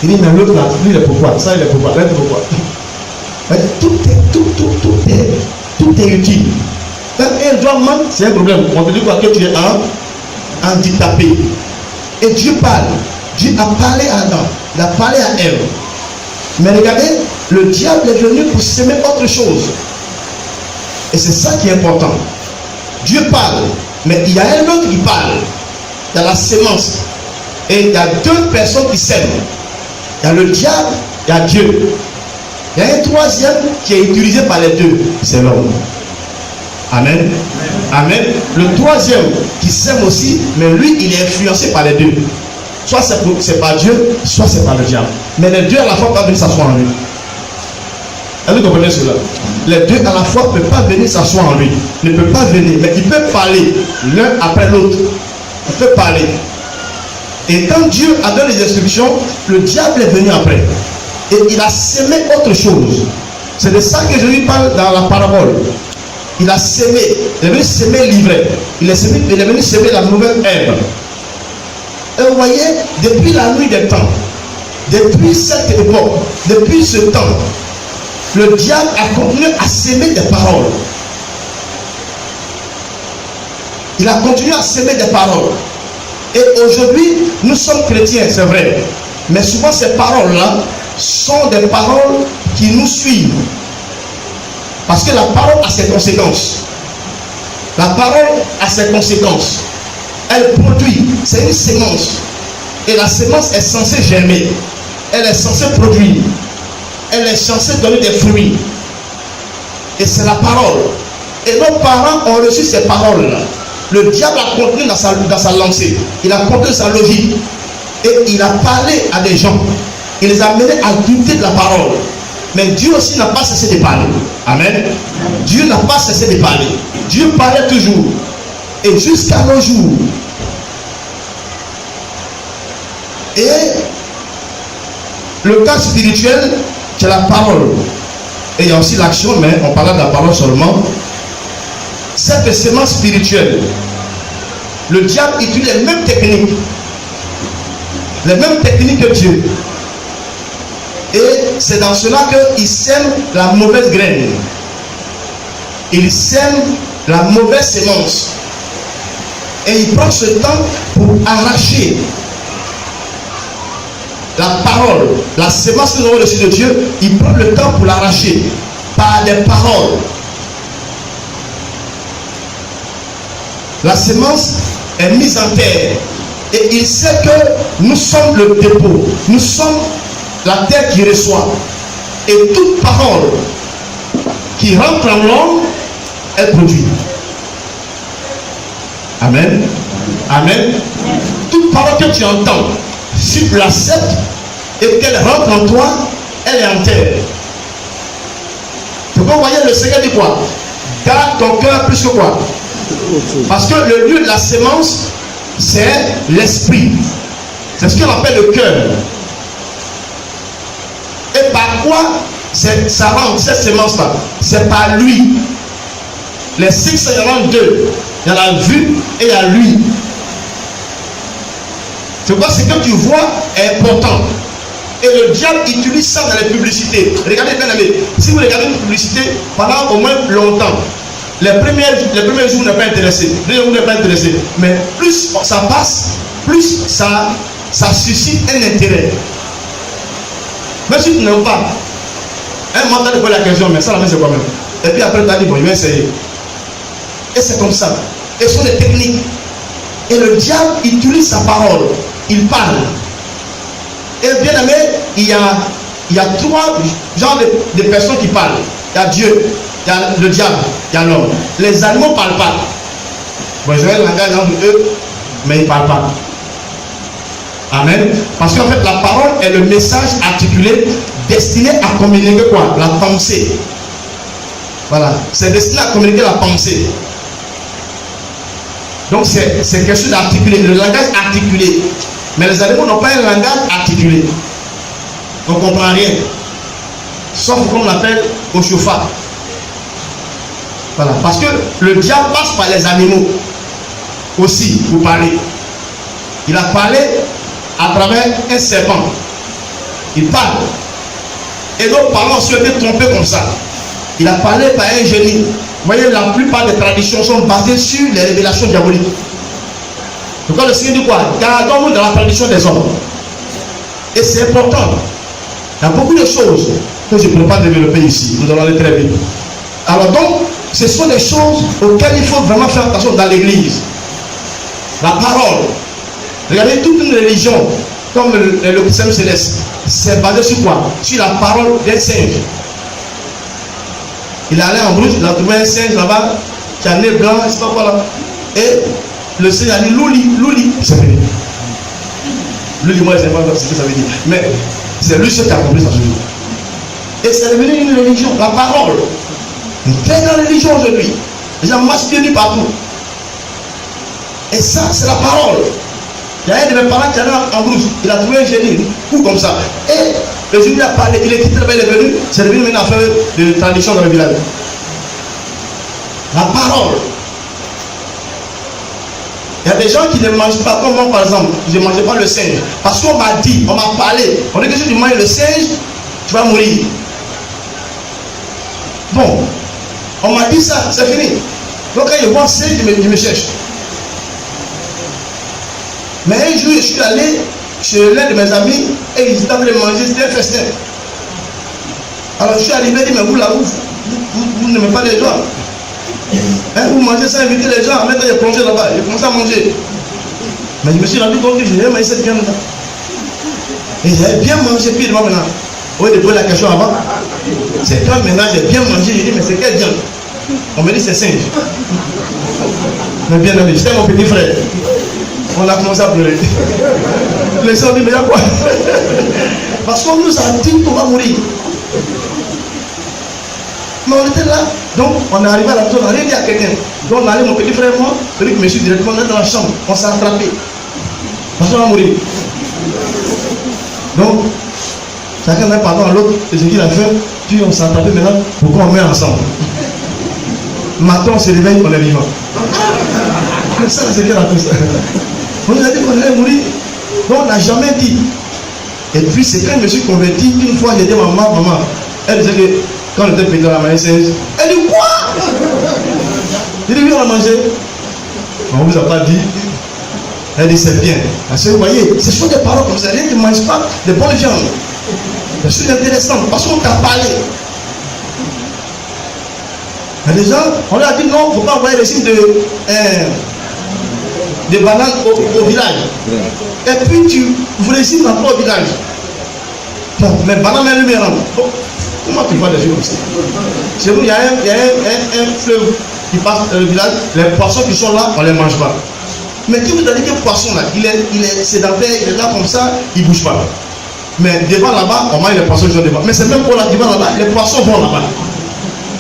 Il dit, mais l'autre là, lui il est pourquoi? Ça il est pourquoi? Là il est pourquoi? Tout est utile. Quand un doigt manque, c'est un problème. On te dit quoi? Que tu es handicapé. Et Dieu parle. Dieu a parlé à Adam. Il a parlé à Ève. Mais regardez, le diable est venu pour s'aimer autre chose. Et c'est ça qui est important. Dieu parle. Mais il y a un autre qui parle. Il y a la sémence. Et il y a deux personnes qui s'aiment. Il y a le diable, il y a Dieu. Il y a un troisième qui est utilisé par les deux. C'est l'homme. Amen. Amen. Le troisième qui s'aime aussi, mais lui, il est influencé par les deux. Soit c'est par Dieu, soit c'est par le diable. Mais les deux à la fois ne peuvent pas venir s'asseoir en lui. Est-ce que vous comprenez cela? Les deux à la fois ne peuvent pas venir s'asseoir en lui. Ne peuvent pas venir, mais ils peuvent parler l'un après l'autre. Ils peuvent parler. Et quand Dieu a donné les instructions, le diable est venu après. Et il a sémé autre chose. C'est de ça que Jésus parle dans la parabole. Il a sémé, il est venu sémer l'ivraie. Il est venu sémer la nouvelle herbe. Et vous voyez, depuis la nuit des temps, depuis cette époque, depuis ce temps, le diable a continué à s'aimer des paroles. Il a continué à s'aimer des paroles. Et aujourd'hui, nous sommes chrétiens, c'est vrai. Mais souvent, ces paroles-là sont des paroles qui nous suivent. Parce que la parole a ses conséquences. La parole a ses conséquences. Elle produit, c'est une sémence. Et la sémence est censée germer. Elle est censée produire. Elle est censée donner des fruits. Et c'est la parole. Et nos parents ont reçu ces paroles-là. Le diable a continué dans sa lancée. Il a continué sa logique. Et il a parlé à des gens. Il les a menés à douter de la parole. Mais Dieu aussi n'a pas cessé de parler. Amen. Dieu n'a pas cessé de parler. Dieu parlait toujours. Et jusqu'à nos jours. Et le cas spirituel, c'est la parole. Et il y a aussi l'action, mais on parle de la parole seulement. Cette sémence spirituelle, le diable utilise les mêmes techniques. Les mêmes techniques que Dieu. Et c'est dans cela qu'il sème la mauvaise graine. Il sème la mauvaise sémence. Et il prend ce temps pour arracher la parole, la sémence que nous avons reçue de Dieu. Il prend le temps pour l'arracher par des paroles. La sémence est mise en terre. Et il sait que nous sommes le dépôt. Nous sommes la terre qui reçoit. Et toute parole qui rentre en l'homme, elle produit. Amen. Amen. Toute parole que tu entends, si tu l'acceptes et qu'elle rentre en toi, elle est en terre. Donc vous voyez, le Seigneur dit quoi? Garde ton cœur plus que quoi? Parce que le lieu de la sémence, c'est l'esprit. C'est ce qu'on appelle le cœur. Et par quoi ça rentre cette sémence-là? C'est par lui. Les 6, il y en a 2. Il y a la vue et il y a lui. Tu vois, ce que tu vois est important. Et le diable utilise ça dans les publicités. Regardez bien, amis. Si vous regardez une publicité pendant au moins longtemps, les premiers jours, vous n'êtes pas intéressé. Les deuxièmes jours, vous n'êtes pas intéressé. Mais plus ça passe, plus ça suscite un intérêt. Même si tu n'aimes pas, un moment, tu as posé la question, mais ça, la main, c'est quoi même? Et puis après, tu as dit, bon, je vais essayer. Et c'est comme ça. Et ce sont des techniques. Et le diable utilise sa parole. Il parle. Et bien aimé, il y a 3 genres de personnes qui parlent. Il y a Dieu, il y a le diable, il y a l'homme. Les animaux ne parlent pas. Bon, je vais le langage entre eux, mais ils ne parlent pas. Amen. Parce qu'en fait, la parole est le message articulé destiné à communiquer quoi? La pensée. Voilà. C'est destiné à communiquer la pensée. Donc c'est quelque chose d'articulé, le langage articulé. Mais les animaux n'ont pas un langage articulé. On ne comprend rien. Sauf qu'on appelle au chauffard. Voilà. Parce que le diable passe par les animaux aussi pour parler. Il a parlé à travers un serpent. Il parle. Et nos parents ont été trompés comme ça. Il a parlé par un génie. Vous voyez, la plupart des traditions sont basées sur les révélations diaboliques. Donc le Seigneur dit quoi? Gardons-nous dans la tradition des hommes. Et c'est important. Il y a beaucoup de choses que je ne peux pas développer ici. Nous allons aller très vite. Alors donc, ce sont des choses auxquelles il faut vraiment faire attention dans l'église. La parole. Regardez, toute une religion, comme le psaume céleste, c'est basé sur quoi? Sur la parole d'un singe. Il est allé en Bruce, il a trouvé un singe là-bas, qui a un nez blanc, je ne sais pas quoi là. Et le singe a dit Louli, c'est fini. Louli, moi je ne sais pas ce que ça veut dire. Mais c'est lui seul qui a compris ça. Et c'est devenu une religion, la parole. Une très grande religion aujourd'hui. Les gens marchent pieds nus partout. Et ça, c'est la parole. Il y a un de mes parents qui allait en Bruce, il a trouvé un génie, ou comme ça. Et le génie a parlé, il est quitté là-bas, il est venu, c'est devenu une affaire de tradition dans le village. La parole. Il y a des gens qui ne mangent pas, comme moi par exemple, je ne mangeais pas le singe. Parce qu'on m'a dit, on m'a parlé, on dit que si tu manges le singe, tu vas mourir. Bon, on m'a dit ça, c'est fini. Donc quand je vois un singe, je me cherche. Mais un jour, je suis allé chez l'un de mes amis et ils étaient en train de manger, c'était un festin. Alors je suis arrivé et dit, mais vous là, vous n'aimez pas les gens. Hein, vous mangez sans inviter les gens. Maintenant, j'ai plongé là-bas, j'ai commencé à manger. Mais je me suis rendu compte que je n'ai pas cette viande-là. Et j'avais bien mangé, puis devant maintenant. Oui, de poser la question avant. C'est quand maintenant j'ai bien mangé, j'ai dit, mais c'est quelle viande? On me dit, c'est singe. Mais bien aimé, c'était mon petit frère. On a commencé à pleurer. Les gens ont dit, mais il y a quoi? Parce qu'on nous a dit qu'on va mourir. Mais on était là, donc on est arrivé à la maison, on n'a rien dit à quelqu'un. Donc on allait, mon petit frère et moi, celui qui me suit directement, on est dans la chambre, on s'est attrapé. Parce qu'on va mourir. Donc, chacun met pardon à l'autre, et ce qu'il a fait, puis on s'est attrapé maintenant, pourquoi on met ensemble? Matin on se réveille, on est vivant. Ça, c'est bien la chose. On nous a dit qu'on allait mourir. Donc on n'a jamais dit. Et puis c'est quand je me suis converti, une fois j'ai dit maman, elle disait que quand on était petit, on a mangé singe. Elle dit quoi? Il dit oui, on a mangé. On ne vous a pas dit. Elle dit c'est bien. Parce que vous voyez, ce sont des paroles comme ça. Rien qui ne mange pas de bonnes viandes. C'est choses intéressantes parce qu'on t'a parlé. Il y a des gens, on leur a dit non, il ne faut pas envoyer le signe de bananes au village. Et puis vous les signes pas au village. Bon, mais banane est lumière. Comment tu vois des choses comme ça? Chez nous, il y a un fleuve qui passe dans le village. Les poissons qui sont là, on ne les mange pas. Mais qui vous a dit que le poisson là, il est sédentaire, il est là comme ça, il ne bouge pas. Mais devant là-bas, on mange les poissons qui sont devant. Mais c'est même pour là, devant là-bas, les poissons vont là-bas.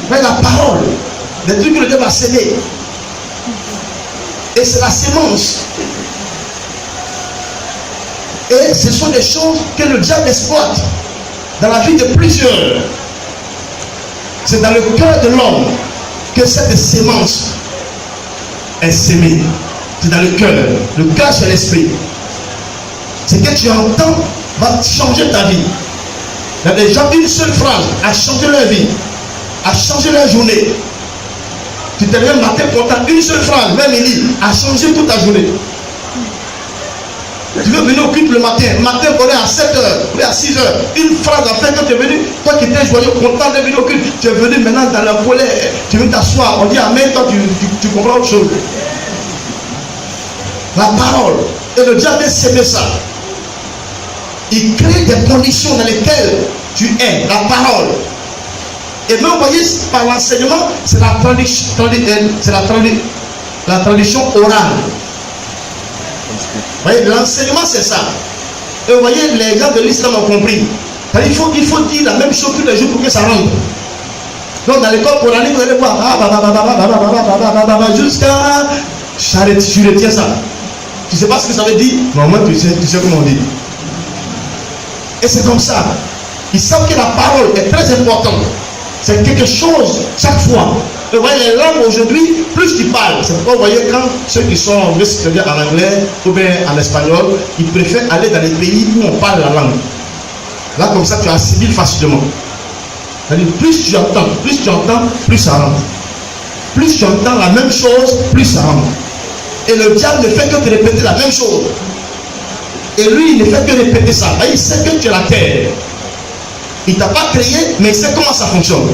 Mais la parole, les trucs que le Dieu va s'aimer. Et c'est la sémence. Et ce sont des choses que le diable exploite dans la vie de plusieurs. C'est dans le cœur de l'homme que cette sémence est sémée. C'est dans le cœur. Le cœur, c'est l'esprit. Ce que tu entends va changer ta vie. Il y a des gens, une seule phrase a changé leur vie, a changé leur journée. Tu te lèves le matin content, une seule phrase, même il a changé toute ta journée. Tu veux venir au culte le matin on est à 7h, on est à 6h, une phrase a fait que tu es venu, toi qui étais joyeux, content de venir au culte, tu es venu maintenant dans la colère, tu veux t'asseoir, on dit amen, toi tu comprends autre chose. La parole, et le diable s'aimait ça. Il crée des conditions dans lesquelles tu es, la parole. Et même, vous voyez, par l'enseignement, c'est la tradition orale. Vous voyez, l'enseignement, c'est ça. Et vous voyez, les gens de l'islam ont compris. Il faut dire la même chose tous les jours pour que ça rentre. Donc, dans l'école coranique, vous allez voir, jusqu'à. Tu retiens ça. Tu ne sais pas ce que ça veut dire, mais au moins tu sais comment on dit. Et c'est comme ça. Ils savent que la parole est très importante. C'est quelque chose chaque fois. Vous voyez, les langues aujourd'hui, plus tu parles. C'est pourquoi vous voyez quand ceux qui sont en anglais ou bien en espagnol, ils préfèrent aller dans les pays où on parle la langue. Là, comme ça, tu assimiles facilement. C'est-à-dire, plus tu entends, plus ça rentre. Plus tu entends la même chose, plus ça rentre. Et le diable ne fait que te répéter la même chose. Et lui, il ne fait que répéter ça. Il sait que tu es la terre. Il ne t'a pas créé, mais il sait comment ça fonctionne.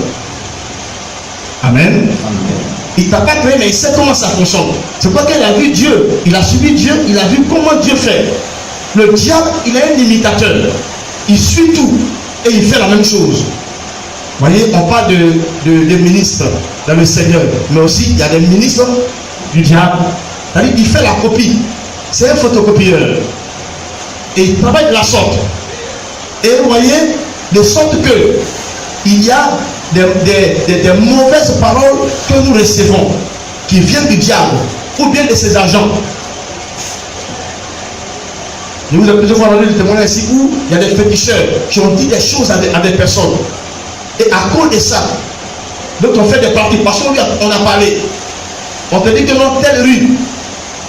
Amen. Il ne t'a pas créé, mais il sait comment ça fonctionne. C'est pourquoi qu'il a vu Dieu, il a suivi Dieu, il a vu comment Dieu fait. Le diable, il est un imitateur. Il suit tout et il fait la même chose. Vous voyez, on parle de ministres dans le Seigneur, mais aussi il y a des ministres du diable. C'est-à-dire qu'il fait la copie. C'est un photocopieur. Et il travaille de la sorte. Et vous voyez, de sorte que il y a des mauvaises paroles que nous recevons, qui viennent du diable, ou bien de ses agents. Je vous ai plusieurs fois donné des témoignages ici où il y a des féticheurs qui ont dit des choses à des personnes. Et à cause de ça, donc on fait des parties, parce qu'on a parlé. On te dit que non, telle rue,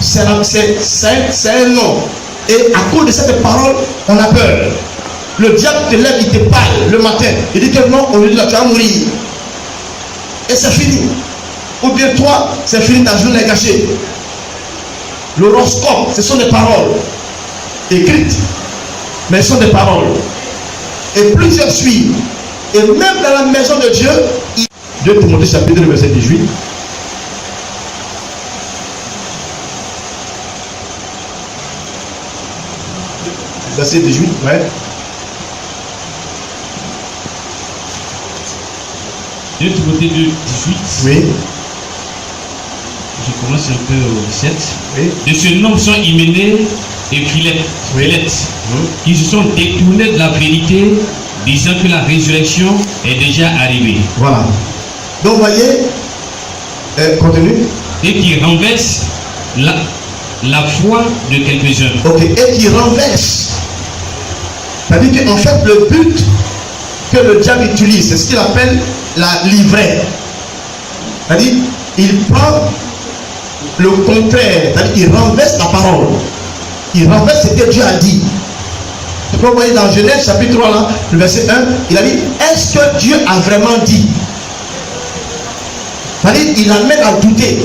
c'est un nom. Et à cause de cette parole, on a peur. Le diable te lève, il te parle le matin. Il dit que non, aujourd'hui là, tu vas mourir. Et c'est fini. Ou bien toi, c'est fini, ta journée est gâchée. L'horoscope, ce sont des paroles écrites, mais ce sont des paroles. Et plusieurs suivent. Et même dans la maison de Dieu, 2 Timothée chapitre 2, verset 18. Verset 18, ouais.
2 Timothée 2, 18.
Oui.
Je commence un peu au 17.
Oui.
De ce nom sont Hyménée et Philette, qui se sont détournés de la vérité, disant que la résurrection est déjà arrivée.
Voilà. Donc, vous voyez, continue.
Et qui renverse la foi de quelques-uns.
Ok, et qui renverse. C'est-à-dire qu'en fait, le but que le diable utilise, c'est ce qu'il appelle la livrée. C'est-à-dire, il prend le contraire, c'est-à-dire qu'il renverse la parole. Il renverse ce que Dieu a dit. Vous voyez dans Genèse chapitre 3, là, le verset 1, il a dit, est-ce que Dieu a vraiment dit? C'est-à-dire, il amène à douter.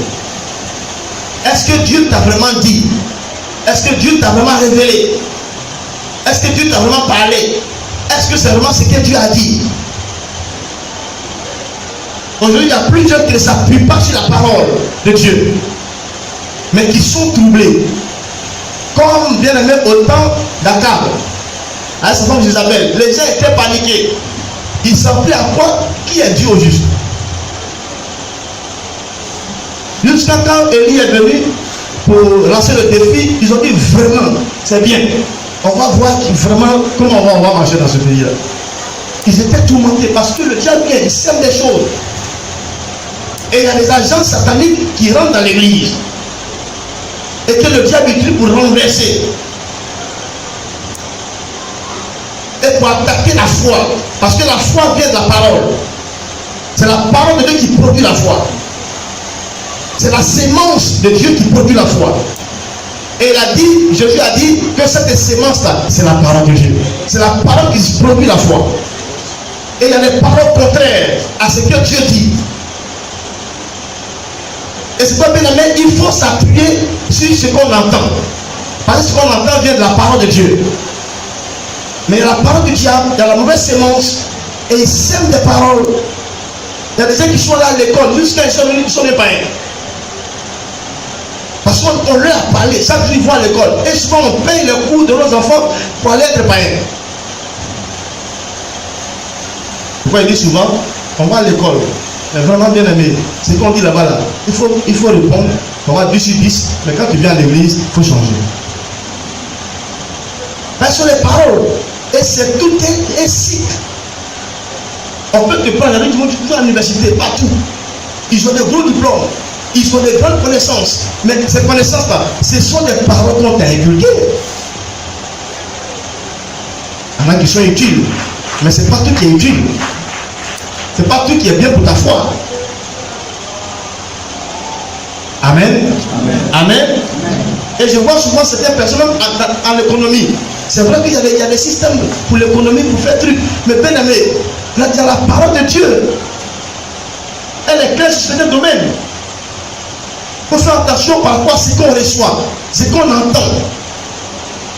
Est-ce que Dieu t'a vraiment dit? Est-ce que Dieu t'a vraiment révélé? Est-ce que Dieu t'a vraiment parlé? Est-ce que c'est vraiment ce que Dieu a dit? Aujourd'hui, il y a plusieurs qui ne s'appuient pas sur la parole de Dieu, mais qui sont troublés. Comme bien aimé au temps d'Akab, à sa femme Isabelle, les gens étaient paniqués. Ils s'appelaient à quoi? Qui est Dieu au juste? Jusqu'à quand Élie est venu pour lancer le défi, ils ont dit vraiment, c'est bien. On va voir vraiment comment on va marcher dans ce pays-là. Ils étaient tourmentés parce que le diable vient, il sème des choses. Et il y a des agents sataniques qui rentrent dans l'église. Et que le diable utilise pour renverser. Et pour attaquer la foi. Parce que la foi vient de la parole. C'est la parole de Dieu qui produit la foi. C'est la sémence de Dieu qui produit la foi. Et il a dit, Jésus a dit que cette sémence-là, c'est la parole de Dieu. C'est la parole qui produit la foi. Et il y a des paroles contraires à ce que Dieu dit. Et c'est pas bien, mais il faut s'appuyer sur ce qu'on entend. Parce que ce qu'on entend vient de la parole de Dieu. Mais la parole du diable, il y a la mauvaise sémence, et ils sèment des paroles. Il y a des gens qui sont là à l'école, jusqu'à ils sont venus, ils sont des païens. Parce qu'on leur a parlé, chaque jour ils vont à l'école. Et souvent on paye les cours de nos enfants pour aller être païens. Pourquoi il dit souvent, on va à l'école. Mais vraiment bien aimé, ce qu'on dit là-bas, là, il faut répondre, on va 10 sur 10, mais quand tu viens à l'église, il faut changer. Parce que les paroles, et c'est tout un cycle. On peut te prendre avec du monde à l'université, partout. Ils ont des gros diplômes, ils ont des grandes connaissances, mais ces connaissances-là, ce sont des paroles qu'on t'a inculquées. Il y en a qui sont utiles, mais ce n'est pas tout qui est utile. C'est pas tout qui est bien pour ta foi. Amen. Amen. Amen. Et je vois souvent certaines personnes en économie. C'est vrai qu'il y a des systèmes pour l'économie, pour faire truc. Mais bien aimé, là, il y a la parole de Dieu. Elle est claire sur ce domaine. Il faut faire attention par rapport à ce qu'on reçoit, ce qu'on entend.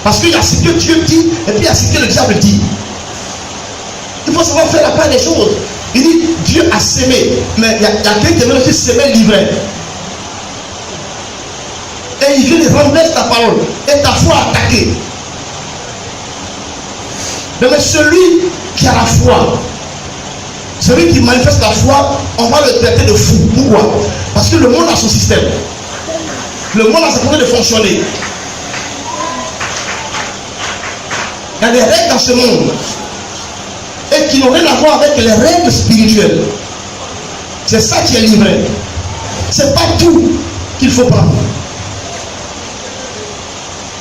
Parce qu'il y a ce que Dieu dit et puis il y a ce que le diable dit. Il faut savoir faire la part des choses. Il dit, Dieu a sémé, mais il y a quelqu'un qui veut aussi s'aimer livré. Et il vient de renverser ta parole et ta foi attaquée. Mais celui qui a la foi, celui qui manifeste la foi, on va le traiter de fou. Pourquoi? Parce que le monde a son système. Le monde a sa façon de fonctionner. Il y a des règles dans ce monde. Et qui n'ont rien à voir avec les règles spirituelles. C'est ça qui est livré. C'est pas tout qu'il faut prendre.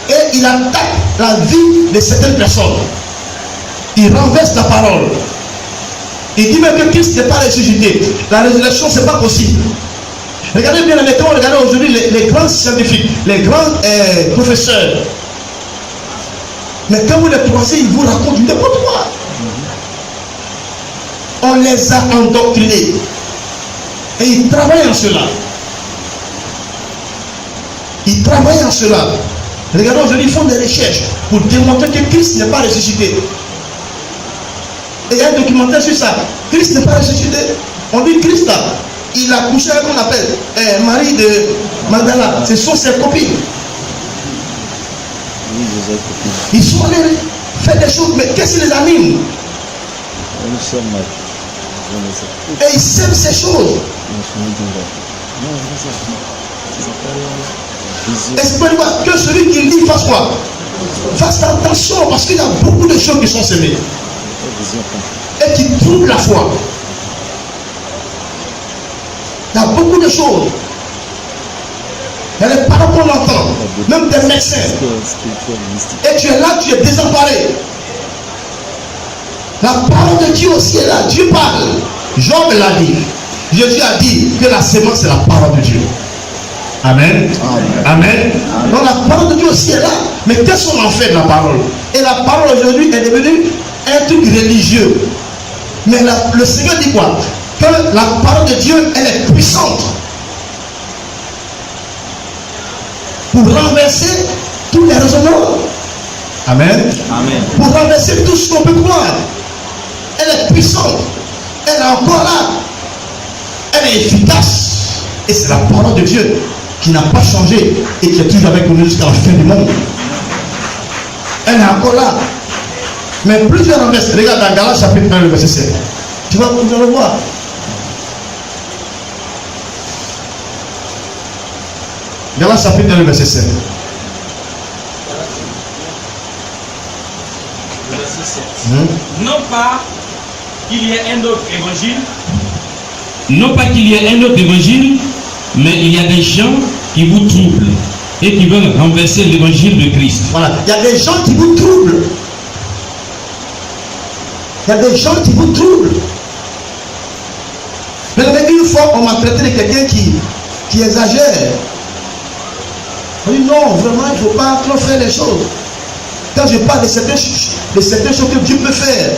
Et il attaque la vie de certaines personnes. Il renverse la parole. Il dit même que Christ n'est pas ressuscité. La résurrection, c'est pas possible. Regardez bien, mettons, regardez aujourd'hui les grands scientifiques, les grands professeurs. Mais quand vous les croisez, ils vous racontent du n'importe quoi. On les a endoctrinés. Et ils travaillent en cela. Ils travaillent en cela. Regardez, aujourd'hui, ils font des recherches pour démontrer que Christ n'est pas ressuscité. Et il y a un documentaire sur ça. Christ n'est pas ressuscité. On dit Christ là, il a couché avec qu'on appelle Marie de Magdala. Ce sont ses copines. Ils sont allés faire des choses, mais qu'est-ce qui les anime? Et ils sèment ces choses. Et c'est pas que celui qui dit fasse quoi? Fasse attention, parce qu'il y a beaucoup de choses qui sont semées et qui troublent la foi. Il y a beaucoup de choses. Il y a des paroles qu'on entend, même des médecins. Et tu es là, tu es désemparé. La parole de Dieu aussi est là. Dieu parle. Job l'a dit. Jésus a dit que la sémence c'est la parole de Dieu. Amen. Amen. Donc la parole de Dieu aussi est là. Mais qu'est-ce qu'on en fait de la parole? Et la parole aujourd'hui est devenue un truc religieux. Mais le Seigneur dit quoi? Que la parole de Dieu, elle est puissante pour renverser tous les raisonnements. Amen. Amen. Pour renverser tout ce qu'on peut croire. Elle est puissante. Elle est encore là. Elle est efficace. Et c'est la parole de Dieu qui n'a pas changé et qui est toujours avec nous jusqu'à la fin du monde. Elle est encore là. Mais plus tu renverses, regarde dans Galates chapitre 1, le verset 7. Tu vas le voir. Galates chapitre 1, le verset 7.
Non pas qu'il y ait un autre évangile.
Non pas qu'il y ait un autre évangile, mais il y a des gens qui vous troublent et qui veulent renverser l'évangile de Christ.
Voilà, il y a des gens qui vous troublent. Il y a des gens qui vous troublent. Mais une fois, on m'a traité de quelqu'un qui exagère. On dit non, vraiment, il ne faut pas trop faire les choses. Quand je parle de certaines choses que Dieu peut faire,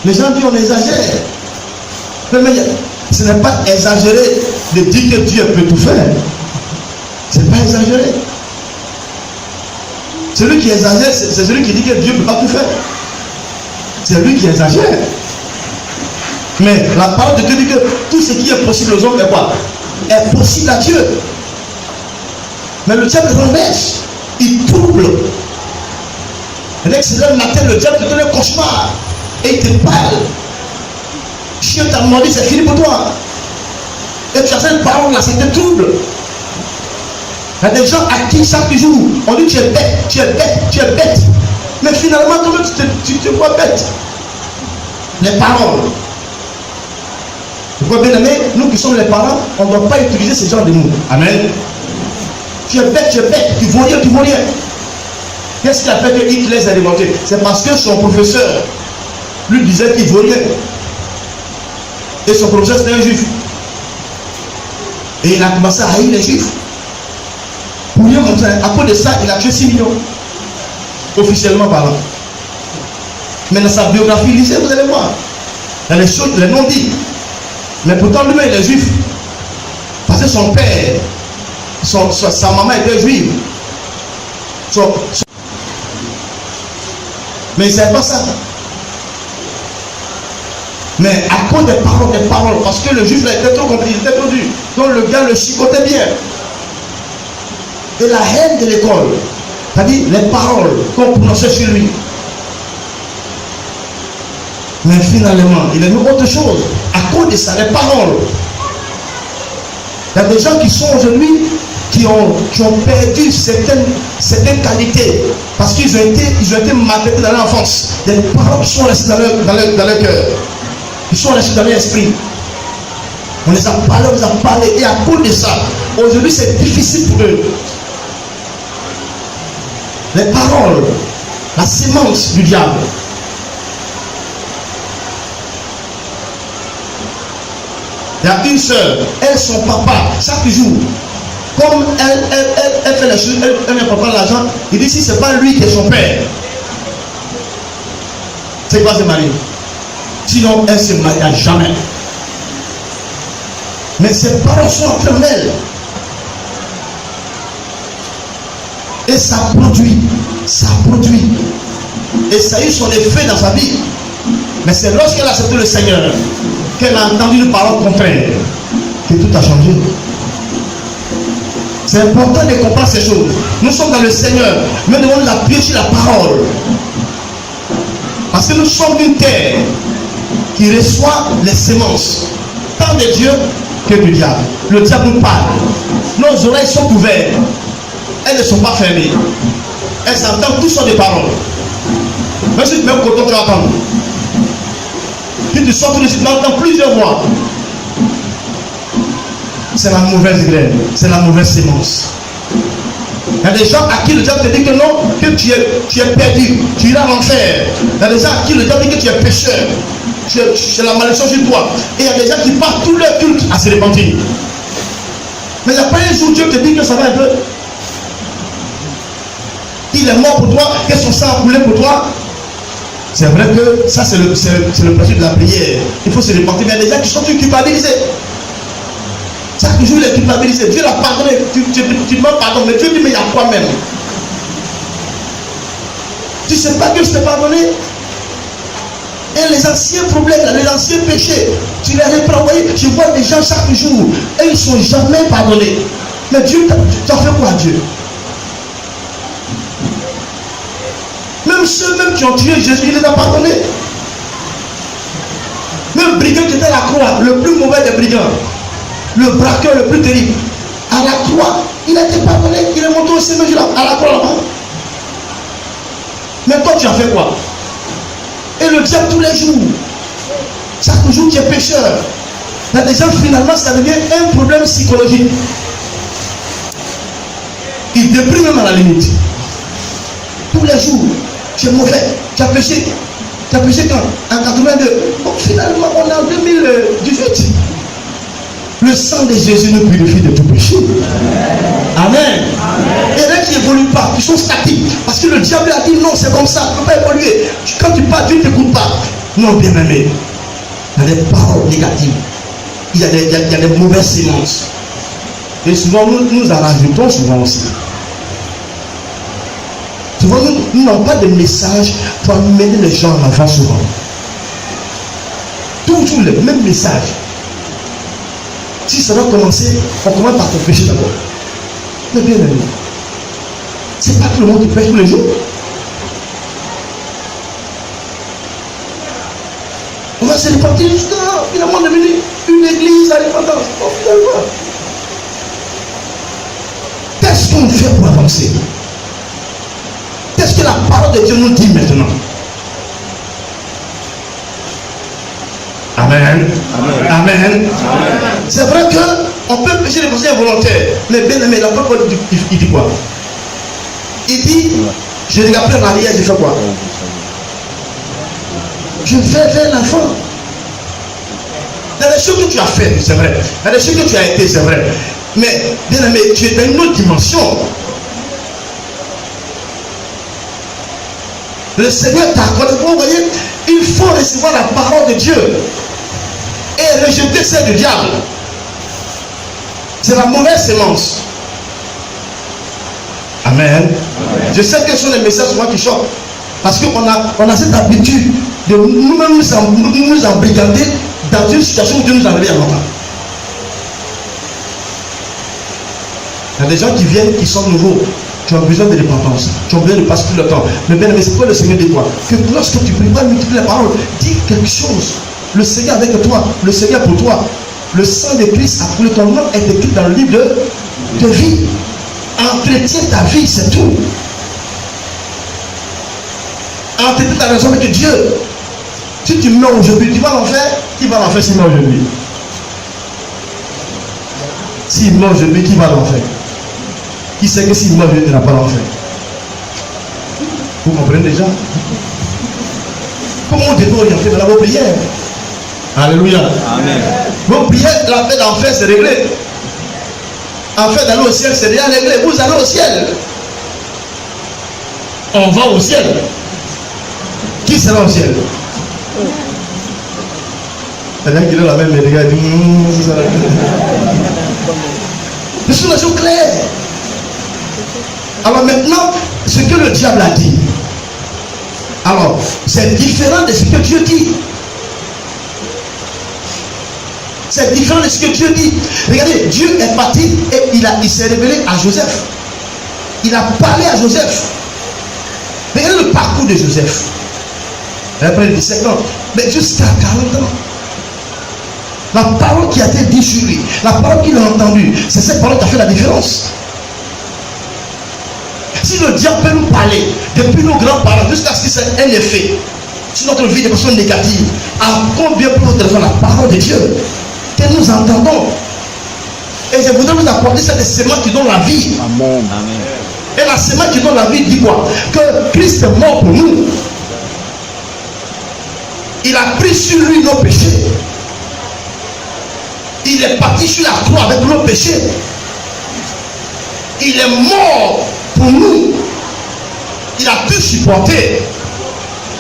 les gens disent on exagère. Mais ce n'est pas exagéré de dire que Dieu peut tout faire. Ce n'est pas exagéré. Celui qui exagère, c'est celui qui dit que Dieu ne peut pas tout faire. C'est lui qui exagère. Mais la parole de Dieu dit que tout ce qui est possible aux hommes est quoi? Est possible à Dieu. Mais le diable renverse. Il trouble. Et l'excellent matin, le diable te donne un cauchemar. Et il te parle. Chien t'a demandé, c'est fini pour toi. Et tu as cette parole-là, ça te trouble. Il y a des gens à qui chaque jour, on dit tu es bête, tu es bête, tu es bête. Mais finalement, toi tu te vois bête. Les paroles. Vous voyez bien aimé, nous qui sommes les parents, on ne doit pas utiliser ce genre de mots. Amen. Tu es bête, tu vaux rien, tu vaux rien. Qu'est-ce qui a fait que Hitler s'est remonté? C'est parce que son professeur lui disait qu'il ne vaut rien. Et son professeur c'était un juif. Et il a commencé à haïr les juifs. Pour rien comme ça, à cause de ça, il a tué 6 millions. Officiellement parlant. Mais dans sa biographie, lisez, vous allez voir. Il y a les choses, les noms dits. Mais pourtant, lui-même, il est juif. Parce que son père, sa maman était juive. Mais il ne savait pas ça. Mais à cause des paroles, parce que le juif là était trop compliqué, il était trop dur. Donc le gars le chicotait bien. Et la haine de l'école, c'est-à-dire les paroles qu'on prononçait sur lui. Mais finalement, il a eu autre chose. À cause de ça, les paroles. Il y a des gens qui sont aujourd'hui, qui ont perdu certaines qualités. Parce qu'ils ont été maltraités dans l'enfance. Des paroles qui sont restées dans leur cœur. Ils sont restés dans l'esprit. On les a parlé, et à cause de ça, aujourd'hui c'est difficile pour eux. Les paroles, la sémence du diable. Il y a une sœur, elle, son papa, chaque jour, comme elle fait les choses, elle ne prend pas l'argent, il dit si ce n'est pas lui qui est son père, c'est quoi se marier? Sinon, elle ne se mariera jamais. Mais ses parents sont entre elles. Et ça produit. Et ça a eu son effet dans sa vie. Mais c'est lorsqu'elle a accepté le Seigneur qu'elle a entendu une parole contraire que tout a changé. C'est important de comprendre ces choses. Nous sommes dans le Seigneur, mais nous devons appuyer sur la parole. Parce que nous sommes une terre qui reçoit les semences, tant de Dieu que du diable. Le diable nous parle. Nos oreilles sont ouvertes. Elles ne sont pas fermées. Elles entendent toutes sortes de paroles. Même si tu mets au coton, tu vas entendre. Puis tu sors tout de suite, tu entends plusieurs voix. C'est la mauvaise graine, c'est la mauvaise sémence. Il y a des gens à qui le diable te dit que non, que tu es perdu, tu iras en enfer. Il y a des gens à qui le diable dit que tu es pécheur, c'est la malédiction sur toi. Et il y a des gens qui partent tout leur culte à se repentir. Mais il n'y a pas un jour Dieu te dit que ça va un peu. Il est mort pour toi, que son sang a coulé pour toi. C'est vrai que ça c'est le principe de la prière. Il faut se repentir. Mais il y a des gens qui sont culpabilisés. Chaque jour il est culpabilisé. Dieu l'a pardonné. Tu demandes pardon, mais Dieu dit mais il y a quoi même? Tu ne sais pas que je t'ai pardonné. Et les anciens problèmes, les anciens péchés, tu les reprends. Vous voyez, je vois des gens chaque jour et ils ne sont jamais pardonnés. Mais Dieu, tu as fait quoi à Dieu? Même ceux-mêmes qui ont tué Jésus, il les a pardonnés. Même brigand qui était à la croix, le plus mauvais des brigands, le braqueur le plus terrible, à la croix, il a été pardonné, il est monté au sommet à la croix là-bas. Mais toi, tu as fait quoi? Et le diable tous les jours, chaque jour tu es pécheur. Il y a des gens, finalement, ça devient un problème psychologique. Il déprime même à la limite. Tous les jours, tu es mauvais, tu as péché. Tu as péché quand? En 82. Bon, finalement, on est en 2018. Le sang de Jésus nous purifie de tout péché. Amen. Et là qui n'évoluent pas, qui sont statiques. Parce que le diable a dit non, c'est comme ça, tu ne peux pas évoluer. Quand tu parles, Dieu ne t'écoute pas. Non, bien aimé. Il y a des paroles négatives. Il y a des mauvaises semences. Et souvent, nous en rajoutons souvent aussi. Souvent, nous n'avons pas de message pour amener les gens en avant souvent. Toujours les mêmes messages. Si ça doit commencer, on commence par ton péché d'abord. Mais bien aimé, c'est pas tout le monde qui pêche tous les jours. On va se repentir jusqu'à finalement devenir une église à l'indépendance. Qu'est-ce qu'on fait pour avancer? Qu'est-ce que la parole de Dieu nous dit maintenant? Amen. Amen. Amen. Amen. C'est vrai qu'on peut pécher les pensées involontaires. Mais bien aimé, la parole il dit quoi? Il dit, je regarde en arrière, je fais quoi? Je vais vers l'enfant. Il y a des choses que tu as fait, c'est vrai. Il y a des choses que tu as été, c'est vrai. Mais bien aimé, tu es dans une autre dimension. Le Seigneur t'a accordé. Vous voyez, il faut recevoir la parole de Dieu et rejeter celle du diable. C'est la mauvaise sémence. Amen. Amen. Je sais que ce sont des messages souvent qui choquent. Parce qu'on a cette habitude de nous-mêmes nous embrigader dans une situation où Dieu nous a enlevé à longtemps. Il y a des gens qui viennent, qui sont nouveaux. Tu as besoin de repentance. Tu as besoin de passer tout le temps. Mais bien aimé, c'est quoi le Seigneur dit quoi? Que lorsque tu pries, pas multiplier la parole, dis quelque chose. Le Seigneur avec toi, le Seigneur pour toi. Le sang de Christ a coulé, ton nom est écrit dans le livre de vie. Entretiens ta vie, c'est tout. Entretiens ta raison avec Dieu. Si tu meurs aujourd'hui, tu vas l'enfer. Qui va l'enfer s'il meurt aujourd'hui? S'il meurt aujourd'hui, qui va l'enfer? Qui sait que s'il meurt aujourd'hui, il n'a pas l'enfer? Vous comprenez déjà? Comment on devait orienter dans la prière? Alléluia. Amen. Vos prières, la paix d'enfer, c'est réglé. En fait, d'aller au ciel, c'est déjà réglé. Vous allez au ciel. On va au ciel. Qui sera au ciel? Quelqu'un qui est la même, mais les gars disent c'est ça. Mais c'est une chose claire. Alors maintenant, ce que le diable a dit, alors c'est différent de ce que Dieu dit. C'est différent de ce que Dieu dit. Regardez, Dieu est parti et il s'est révélé à Joseph. Il a parlé à Joseph. Regardez le parcours de Joseph. Après 17 ans, mais jusqu'à 40 ans. La parole qui a été dite sur lui, la parole qu'il a entendue, c'est cette parole qui a fait la différence. Si le diable peut nous parler depuis nos grands-parents jusqu'à ce que c'est un effet sur notre vie de façon négative, à combien plus haut téléphone la parole de Dieu que nous entendons. Et je voudrais vous apporter cette sémence qui donne la vie.
Amen.
Et la sémence qui donne la vie dit quoi? Que Christ est mort pour nous. Il a pris sur lui nos péchés. Il est parti sur la croix avec nos péchés. Il est mort pour nous. Il a pu supporter.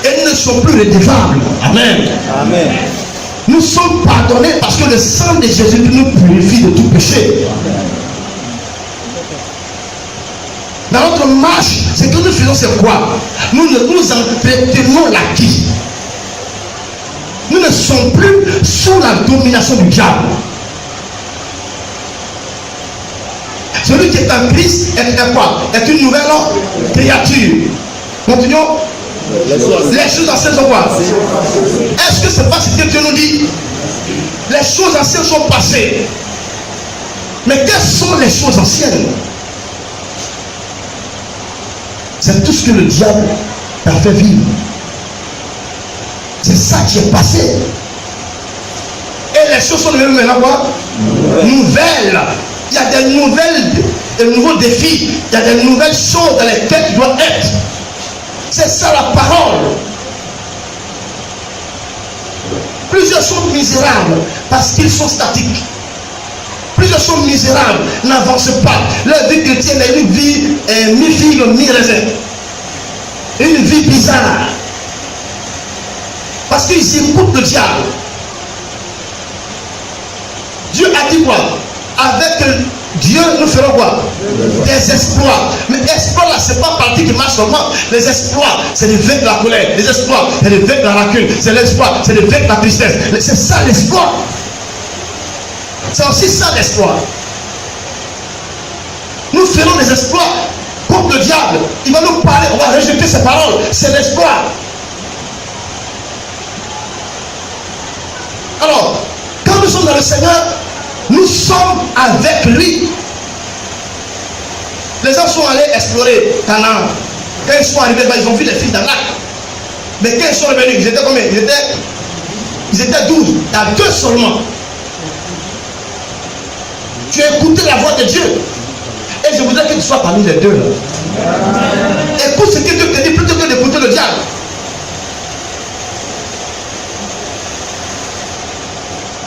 Et nous ne sommes plus redevables. Amen.
Amen.
Nous sommes pardonnés parce que le sang de Jésus nous purifie de tout péché. Dans notre marche, ce que nous faisons, c'est quoi? Nous entretenons l'acquis. Nous ne sommes plus sous la domination du diable. Celui qui est en Christ est quoi? Est une nouvelle créature. Continuons. Les choses anciennes sont quoi? Est-ce que c'est pas ce que Dieu nous dit? Les choses anciennes sont passées. Mais quelles sont les choses anciennes? C'est tout ce que le diable t'a fait vivre. C'est ça qui est passé. Et les choses sont devenues maintenant quoi? Nouvelles. Il y a des nouvelles, des nouveaux défis. Il y a des nouvelles choses dans lesquelles tu dois être. C'est ça la parole. Plusieurs sont misérables parce qu'ils sont statiques. Plusieurs sont misérables, n'avancent pas. Leur vie chrétienne est une vie mi-figue, mi-raisin. Une vie bizarre. Parce qu'ils écoutent le diable. Dieu a dit quoi? Avec Dieu, nous ferons quoi? Des exploits. Mais exploits là, c'est pas partie qui marche seulement. Les exploits, c'est de vaincre la colère. Les exploits, c'est de vaincre la rancune. C'est l'exploit, c'est de vaincre la tristesse. C'est ça l'exploit. C'est aussi ça l'exploit. Nous ferons des exploits contre le diable. Il va nous parler, on va rejeter ses paroles. C'est l'exploit. Alors, quand nous sommes dans le Seigneur, nous sommes avec lui. Les gens sont allés explorer Canaan. Quand ils sont arrivés, ils ont vu les filles d'Anak. Mais quand ils sont revenus, ils étaient combien? Ils étaient 12. Il y a 2 seulement. Tu as écouté la voix de Dieu. Et je voudrais que tu sois parmi les 2 là. Écoute ce que Dieu te dit plutôt que d'écouter le diable.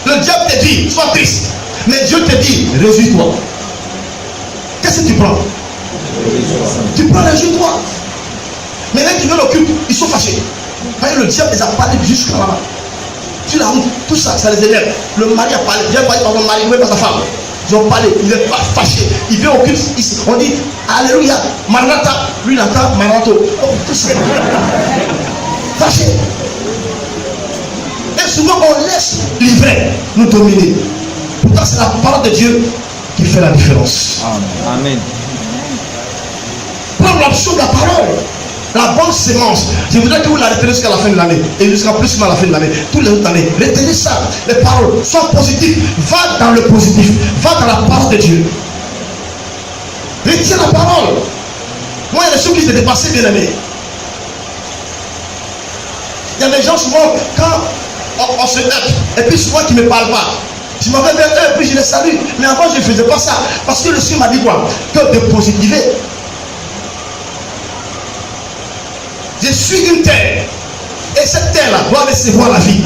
Le diable te dit, sois triste. Mais Dieu te dit, réjouis-toi. Qu'est-ce que tu prends? Tu prends réjouis-toi. Mais là qui veulent le culte, ils sont fâchés. Le diable les a parlé jusqu'à là-bas. Sur la route, tout ça, ça les énerve. Le mari a parlé, viens parler par ton mari, ou par ta femme. Ils ont parlé, il est pas fâché. Il vient au culte, on dit, Alléluia, Maranatha, lui il entend Maranatho. Oh, tout ça. Fâché. Et souvent on laisse l'ivraie nous dominer. Pourtant c'est la parole de Dieu qui fait la différence.
Amen.
Prends l'option de la parole. La bonne sémence. Je voudrais que vous la retenez jusqu'à la fin de l'année. Et jusqu'à plus à la fin de l'année. Toutes les autres années. Retenez ça. Les paroles. Sois positif. Va dans le positif. Va dans la parole de Dieu. Retiens la parole. Moi, il y a des choses qui se dépassaient, bien aimés. Il y a des gens souvent, quand on se heurte, et puis souvent qui ne me parlent pas. Je m'en vais vers eux et puis je les salue. Mais avant, je ne faisais pas ça. Parce que le Seigneur m'a dit quoi? Que de positiver. Je suis une terre. Et cette terre-là doit recevoir la vie.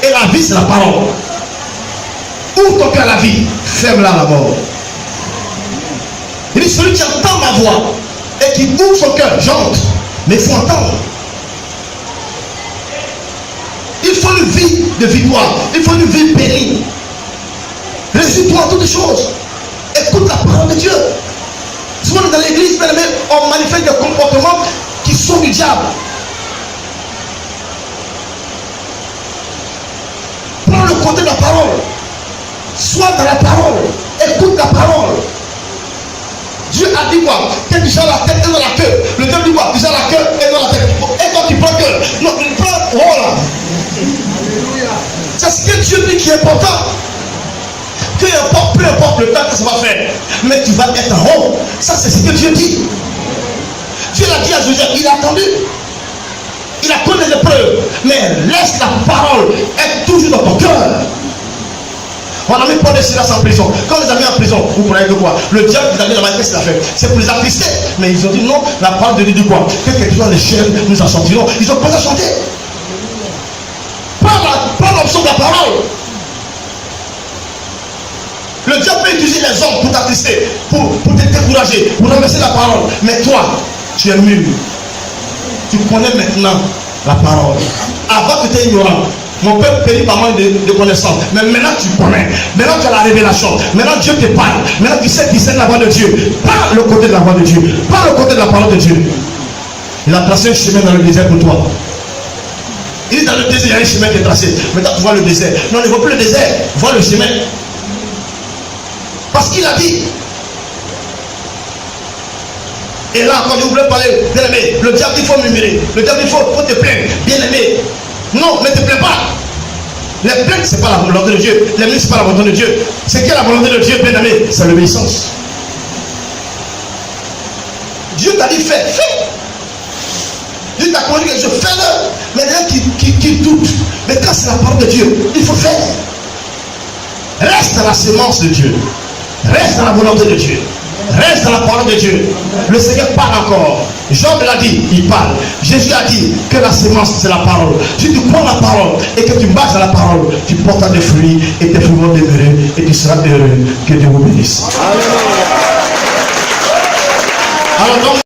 Et la vie, c'est la parole. Ouvre ton cœur à la vie, ferme-la à la mort. Il dit, celui qui entend ma voix et qui ouvre son cœur, j'entre. Mais il faut entendre. Il faut une vie de victoire. Il faut une vie bénie. Réjouis-toi en toutes choses. Écoute la parole de Dieu. Souvent dans l'église, on manifeste des comportements qui sont du diable. Prends le côté de la parole. Sois dans la parole. Écoute la parole. Dieu a dit quoi? Que déjà la tête est dans la queue. Le diable dit quoi? Déjà la queue est dans la tête. Et quand tu prends queue, non, tu prends. Voilà. C'est ce que Dieu dit qui est important. Peu importe le temps que ça va faire, mais tu vas être en haut. Ça, c'est ce que Dieu dit. Dieu l'a dit à Joseph, il a attendu. Il a connu les épreuves, mais laisse la parole être toujours dans ton cœur. On a mis Paul et Silas en prison. Quand on les a mis en prison, vous croyez que quoi? Le diable vous a mis dans la qu'est-ce qu'il a fait? C'est pour les attrister. Mais ils ont dit non, la parole de Dieu dit quoi? Que quelque chose dans les chaînes nous en sortirons. Ils ont commencé à chanter. Prends l'option de la parole. Le diable peut utiliser les hommes pour t'attrister, pour te décourager, pour renverser la parole. Mais toi, tu es mûr. Tu connais maintenant la parole. Avant tu étais ignorant. Mon peuple périt par manque de connaissance. Mais maintenant tu connais. Maintenant tu as la révélation. Maintenant Dieu te parle. Maintenant tu sais discerner la voix de Dieu. Pas le côté de la voix de Dieu. Pas le côté de la parole de Dieu. Il a tracé un chemin dans le désert pour toi. Il est dans le désert, il y a un chemin qui est tracé. Maintenant tu vois le désert. Non, ne vois plus le désert. Vois le chemin. Parce qu'il a dit. Et là, quand je voulais parler, bien aimé, le diable il faut murmurer. Le diable il faut te plaindre, bien aimé. Non, ne te plains pas. Les plaintes, ce n'est pas la volonté de Dieu. Les ce n'est pas la volonté de Dieu. Ce qui est la volonté de Dieu, bien aimé, c'est l'obéissance. Dieu t'a dit fais, fais. Dieu t'a conduit quelque chose, fais-le. Mais il y a qui doute. Mais quand c'est la parole de Dieu, il faut faire. Reste dans la sémence de Dieu. Reste dans la volonté de Dieu. Reste dans la parole de Dieu. Le Seigneur parle encore. Job l'a dit, il parle. Jésus a dit que la sémence c'est la parole. Si tu prends la parole et que tu marches dans la parole, tu porteras des fruits et tes fruits vont demeurer et tu seras heureux. Que Dieu vous bénisse. Alors donc